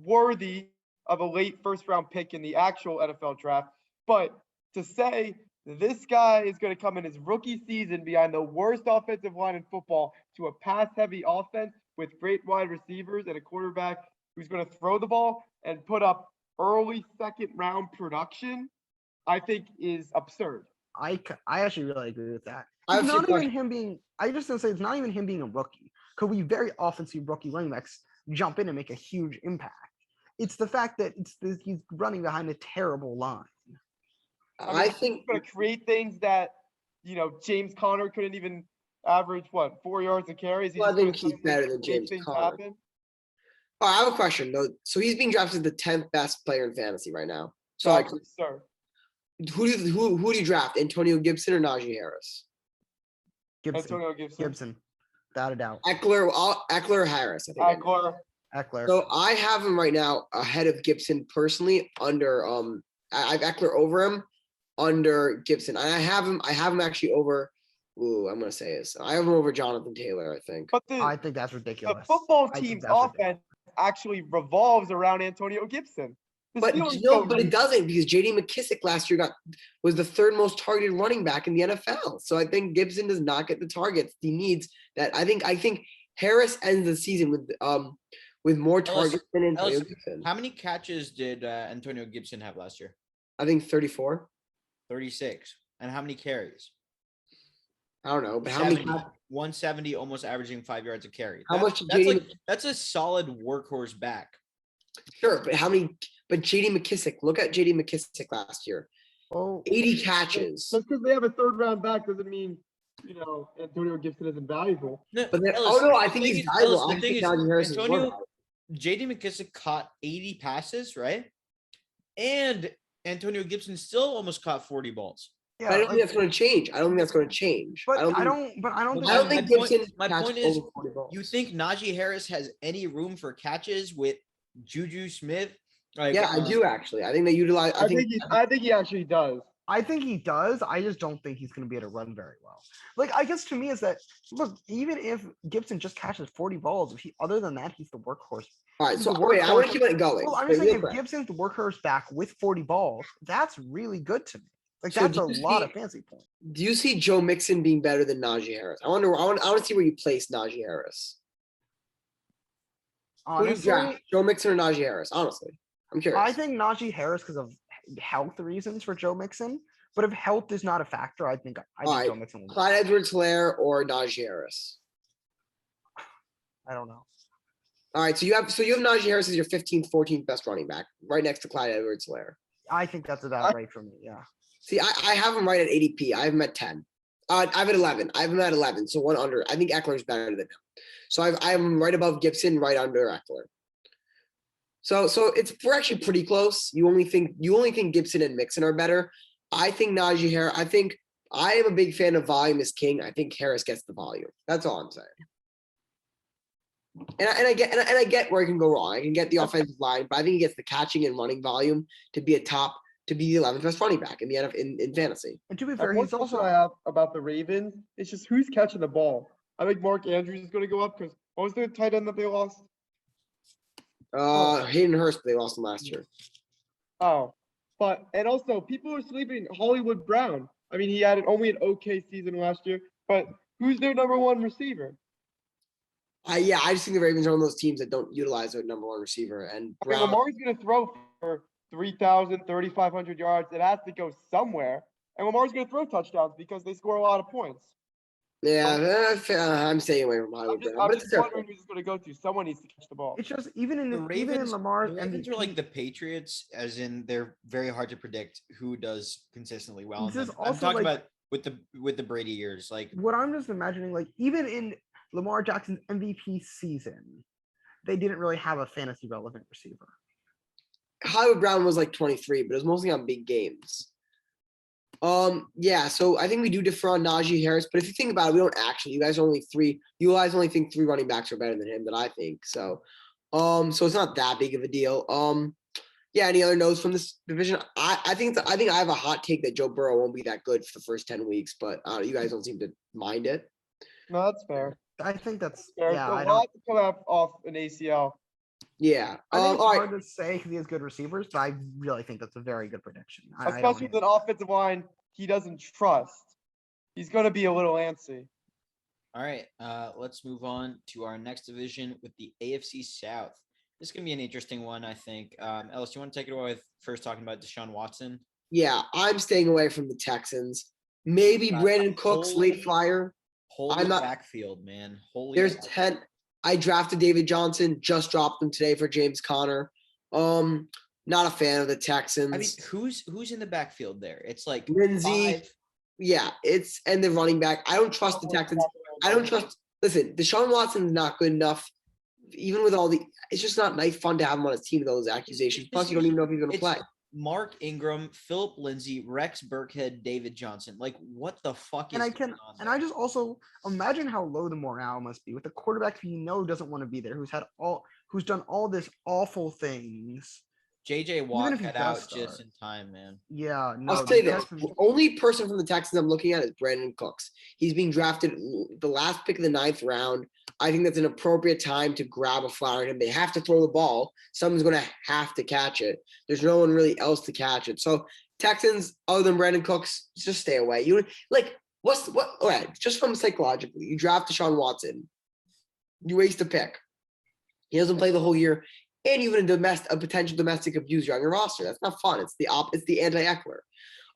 worthy of a late 1st round pick in the actual NFL draft. But to say this guy is going to come in his rookie season behind the worst offensive line in football to a pass-heavy offense with great wide receivers and a quarterback who's going to throw the ball and put up early 2nd round production, I think is absurd. I actually really agree with that. I It's have not even him being. I just gonna say it's not even him being a rookie. Because we very often see rookie running backs jump in and make a huge impact. It's the fact that he's running behind a terrible line. I think he's going to create things that James Conner couldn't even average 4 yards of carries. I think he's better than James Conner. I have a question though. So he's being drafted the 10th best player in fantasy right now. So sir. Who do you draft? Antonio Gibson or Najee Harris? Antonio Gibson. Gibson, without a doubt. Eckler or Harris? I think Eckler. Eckler. So I have him right now ahead of Gibson personally under I have Eckler over him under Gibson. And I have him actually over. Ooh, I'm gonna say this. I have him over Jonathan Taylor, I think. But I think that's the ridiculous. football I think team's that's ridiculous. offense actually revolves around Antonio Gibson. The But Steelers no, don't but it use- doesn't because J.D. McKissick last year was the third most targeted running back in the NFL. So I think Gibson does not get the targets he needs. That I think Harris ends the season with more targets than Antonio Gibson. How many catches did Antonio Gibson have last year? I think 34. 36. And how many carries? I don't know, but how many? 170, almost averaging 5 yards a carry. How much did That's JD like that's a solid workhorse back. Sure, but how many? But J.D. McKissick, look at J.D. McKissick last year. Oh, 80 catches. Just because they have a third round back doesn't mean Antonio Gibson isn't valuable. No, But then, Ellis, I the think thing he's is- valuable. Ellis, I the think thing is, Najee Harris is more Antonio, valuable. J.D. McKissick caught 80 passes, right? And Antonio Gibson still almost caught 40 balls. But I don't think that's going to change. I don't think that's going to change. But I don't think Gibson. My catches point is, over 40 balls. you think Najee Harris has any room for catches with Juju Smith? Like, Yeah, I do actually. I think they utilize. I think he actually does. I think he does. I just don't think he's going to be able to run very well. Like, I guess to me is that, look, even if Gibson just catches 40 balls, other than that, he's the workhorse. All right, so the wait, I want to workhorse- keep it going. Well, I'm Wait, just real saying, if quick. Gibson's the workhorse back with 40 balls, that's really good to me. Like, So that's a do you lot see- of fancy points. Do you see Joe Mixon being better than Najee Harris? I want to see where you place Najee Harris. Who do you draft? Honestly, Joe Mixon or Najee Harris? Honestly, I'm curious. I think Najee Harris because of health reasons for Joe Mixon. But if health is not a factor, I think All Joe right, Mixon will. Clyde Edwards-Helaire or Najee Harris? I don't know. All right, so you have Najee Harris as your 15th, 14th best running back, right next to Clyde Edwards-Helaire. I think that's about right for me. Yeah. See, I have him right at ADP. I have him at 10. I have at 11. I have him at 11, so one under. I think Eckler's better than him. So I have him right above Gibson, right under Eckler. So we're actually pretty close. You only think Gibson and Mixon are better. I think Najee Harris. I think I am a big fan of volume is king. I think Harris gets the volume. That's all I'm saying. And I get where I can go wrong. I can get the offensive line, but I think he gets the catching and running volume to be the 11th best running back in the in fantasy. And to be The fair, one he's question also I have about the Ravens is just who's catching the ball. I think Mark Andrews is going to go up because what was the tight end that they lost? Hayden Hurst, they lost him last year. Oh, and also people are sleeping Hollywood Brown. I mean, he had only an okay season last year, but who's their number one receiver? I just think the Ravens are one of those teams that don't utilize their number one receiver. And I mean, Brown, Lamar's going to throw for 3,000, 3,500 yards. It has to go somewhere. And Lamar's going to throw touchdowns because they score a lot of points. I'm staying away from I'm Hollywood just, Brown. I'm But just it's wondering who's going to go to. Someone needs to catch the ball. it's just even in the Lamar's Ravens MVP, are like the Patriots, as in they're very hard to predict who does consistently well. This in is them. I'm also talking like- about with the Brady years. Like what I'm just imagining, like even in Lamar Jackson's MVP season, they didn't really have a fantasy relevant receiver. Hollywood Brown was like 23, but it was mostly on big games. Yeah, so I think we do differ on Najee Harris, but if you think about it, we don't actually. You guys only think 3 running backs are better than him that I think. So it's not that big of a deal. Yeah, any other notes from this division? I think I have a hot take that Joe Burrow won't be that good for the first 10 weeks, but you guys don't seem to mind it. No, that's fair. I think that's Fair. yeah. So I a don't. lot to come off an ACL. Yeah. I think it's All hard right. to say because he has good receivers, but I really think that's a very good prediction. I don't Especially hate with an offensive line he doesn't trust. He's going to be a little antsy. all right, let's move on to our next division with the AFC South. This is gonna be an interesting one, I think. Ellis, you want to take it away with first talking about Deshaun Watson? Yeah, I'm staying away from the Texans. Maybe Brandon Cooks, late flyer. Holy I'm not- backfield, man. Holy. There's backfield. 10. I drafted David Johnson, just dropped him today for James Conner. Not a fan of the Texans. I mean, who's in the backfield there? It's like Lindsey. 5. Yeah, and the running back. I don't trust the Texans. I don't trust. Listen, Deshaun Watson's not good enough. Even with all it's just not fun to have him on his team with all those accusations. Plus, you don't even know if he's going to It's play. Mark Ingram, Philip Lindsay, Rex Burkhead, David Johnson. Like, what the fuck is And I going can, on and there? I just also imagine how low the morale must be with the quarterback who doesn't want to be there, who's done all this awful things JJ Watt if he got does out start. just in time, man. Yeah, no. I'll say the this: Texans- the only person from the Texans I'm looking at is Brandon Cooks. He's being drafted the last pick of the 9th round. I think that's an appropriate time to grab a flower in him. They have to throw the ball. Someone's going to have to catch it. There's no one really else to catch it. So Texans, other than Brandon Cooks, just stay away. You like what? All right, just from psychologically, you draft Deshaun Watson, you waste a pick. He doesn't play the whole year, and even a potential domestic abuser on your roster. That's not fun. It's the anti-Eckler.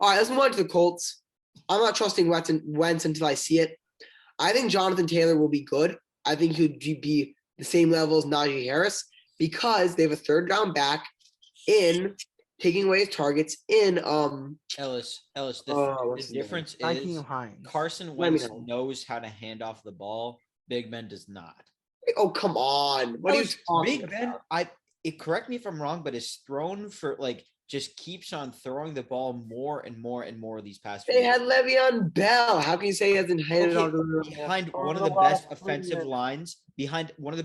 All right, let's move on to the Colts. I'm not trusting Wentz until I see it. I think Jonathan Taylor will be good. I think he'd be the same level as Najee Harris because they have a 3rd round back in taking away his targets in Ellis, what's the his name? difference Nyheim is Hines. Carson Let me Wentz know. knows how to hand off the ball. Big Ben does not. Oh, come on. What are you talking Big Ben, about? correct me if I'm wrong, but is thrown for just keeps on throwing the ball more and more and more these past few They years. had Le'Veon Bell. How can you say he hasn't handed Okay, off the behind Over one of the the best last 3 offensive years. lines, they had one of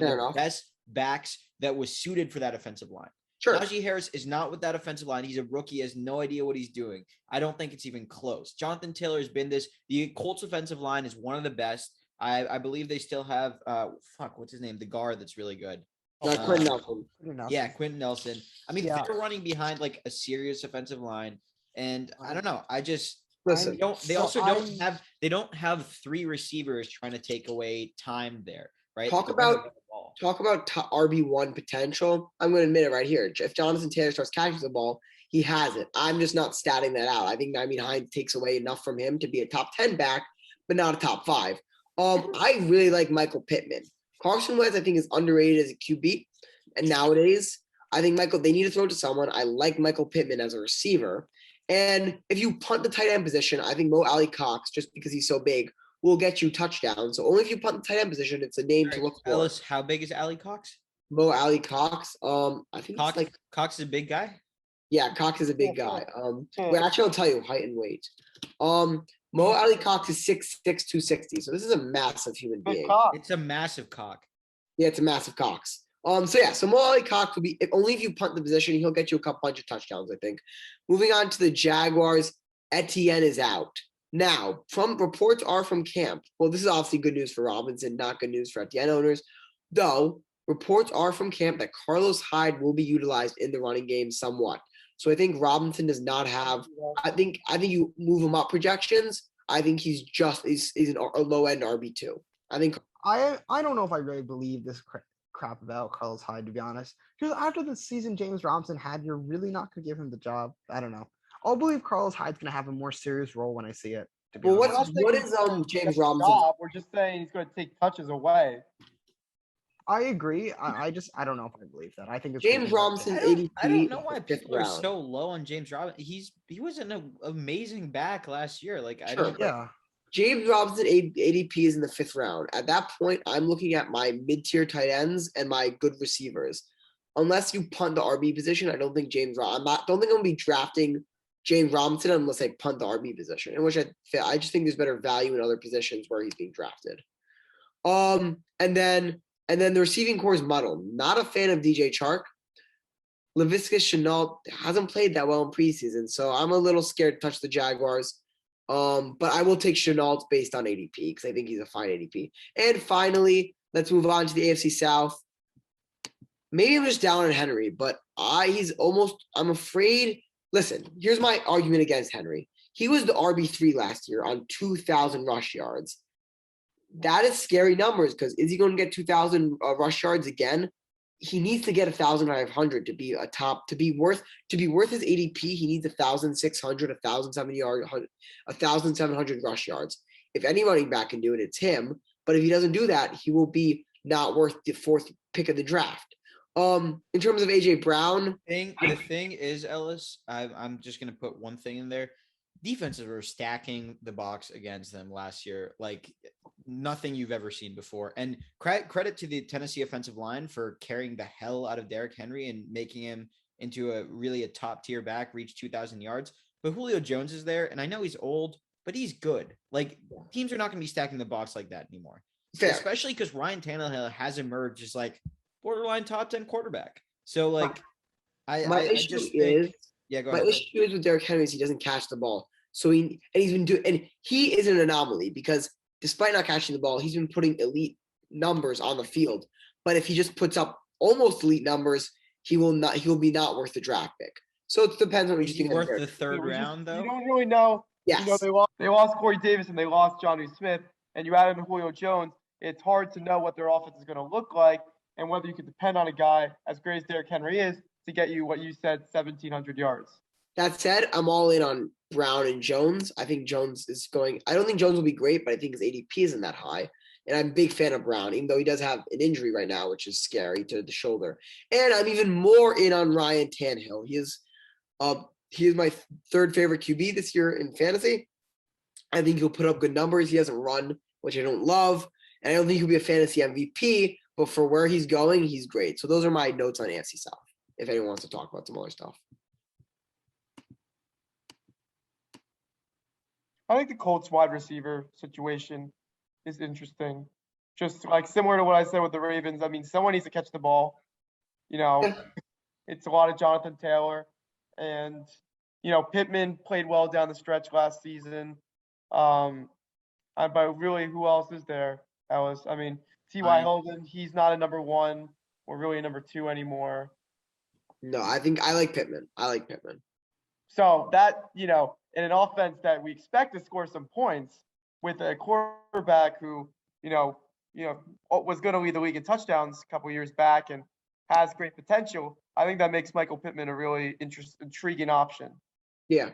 Fair the enough. best backs that was suited for that offensive line. Sure. Najee Harris is not with that offensive line. He's a rookie, has no idea what he's doing. I don't think it's even close. Jonathan Taylor has been this. The Colts offensive line is one of the best. I believe they still have what's his name? The guard that's really good. Quentin Nelson. Yeah, Quentin Nelson. I mean, Yeah. they're running behind like a serious offensive line, and I don't know. I just Listen, they also don't have 3 receivers trying to take away time there, right? Talk They're gonna about- run the ball. talk about RB1 potential. I'm going to admit it right here. If Jonathan Taylor starts catching the ball, he has it. I'm just not statting that out. I think Hines takes away enough from him to be a top 10 back, but not a top 5. I really like Michael Pittman. Carson Wentz, I think, is underrated as a QB. And nowadays, I think they need to throw it to someone. I like Michael Pittman as a receiver. And if you punt the tight end position, I think Mo Alley Cox, just because he's so big, will get you touchdowns. So only if you punt the tight end position, it's a name to look for. Ellis, how big is Ali Cox? Mo Alley Cox. I think Cox, it's like Cox is a big guy. yeah, Cox is a big guy. Yeah. Wait, actually, I'll tell you height and weight. Mo Alley Cox is 6'6", 260. So this is a massive human Big being. cock. It's a massive cock. Yeah, it's a massive Cox. So Mo Alley Cox will be only if you punt the position, he'll get you a bunch of touchdowns, I think. Moving on to the Jaguars, Etienne is out. Now, reports are from camp. Well, this is obviously good news for Robinson, not good news for Etienne owners. Though reports are from camp that Carlos Hyde will be utilized in the running game somewhat. So I think Robinson does not have. I think you move him up projections. I think he's a low end RB2. I think I don't know if I really believe this crap about Carlos Hyde, to be honest. Because after the season James Robinson had, you're really not going to give him the job. I don't know. I'll believe Carlos Hyde's going to have a more serious role when I see it. To be Well, honest. We're not saying what he's is gonna James get the Robinson? job. We're just saying he's going to take touches away. I agree. I don't know if I believe that. I think it's James gonna be better. Robinson, I don't 80 know why fifth people are round. so low on James Robinson. He was an amazing back last year. Like I Sure. don't. Yeah. James Robinson ADP is in the 5th round. At that point, I'm looking at my mid-tier tight ends and my good receivers. Unless you punt the RB position, I don't think don't think I'm gonna be drafting James Robinson unless I punt the RB position, in which I just think there's better value in other positions where he's being drafted. And then the receiving core is muddled. Not a fan of DJ Chark. Laviska Shenault hasn't played that well in preseason, so I'm a little scared to touch the Jaguars. But I will take Shenault based on ADP because I think he's a fine ADP. And finally, let's move on to the AFC South. Maybe I'm just down on Henry, but I'm afraid. Listen, here's my argument against Henry. He was the RB3 last year on 2,000 rush yards. That is scary numbers because is he going to get 2,000 rush yards again? He needs to get 1,500 to be worth his ADP. He needs 1,600, 1,700 rush yards. If any running back can do it, it's him. But if he doesn't do that, he will be not worth the 4th pick of the draft. In terms of AJ Brown, The thing is, Ellis, I'm just gonna put one thing in there. Defenses were stacking the box against them last year, like nothing you've ever seen before. And credit to the Tennessee offensive line for carrying the hell out of Derrick Henry and making him into a top tier back, reach 2,000 yards. But Julio Jones is there, and I know he's old, but he's good. Like teams are not going to be stacking the box like that anymore. Fair. Especially because Ryan Tannehill has emerged as like borderline top 10 quarterback. So like, My I issue just is think, yeah, go my ahead. issue is with Derrick Henry is he doesn't catch the ball. So he's been doing, and he is an anomaly because despite not catching the ball, he's been putting elite numbers on the field. But if he just puts up almost elite numbers, he will be not worth the draft pick. So it depends on what Is you he think. worth Derrick. the third We just- round though? You don't really know. Yes. You know, they lost Corey Davis and they lost Johnny Smith, and you added in Julio Jones. It's hard to know what their offense is going to look like and whether you can depend on a guy as great as Derrick Henry is to get you what you said, 1,700 yards. That said, I'm all in on Brown and Jones. I think Jones is going. I don't think Jones will be great, but I think his ADP isn't that high. And I'm a big fan of Brown, even though he does have an injury right now, which is scary to the shoulder. And I'm even more in on Ryan Tannehill. He is my third favorite QB this year in fantasy. I think he'll put up good numbers. He doesn't run, which I don't love. And I don't think he'll be a fantasy MVP, but for where he's going, he's great. So those are my notes on AFC South, if anyone wants to talk about some other stuff. I think the Colts wide receiver situation is interesting. Just like similar to what I said with the Ravens. I mean, someone needs to catch the ball. You know, it's a lot of Jonathan Taylor. And, you know, Pittman played well down the stretch last season. But really, who else is there? T.Y. Hilton, he's not a number one or really a number two anymore. No, I think I like Pittman. So that, you know, in an offense that we expect to score some points with a quarterback who, was going to lead the league in touchdowns a couple years back and has great potential, I think that makes Michael Pittman a really intriguing option. Yeah.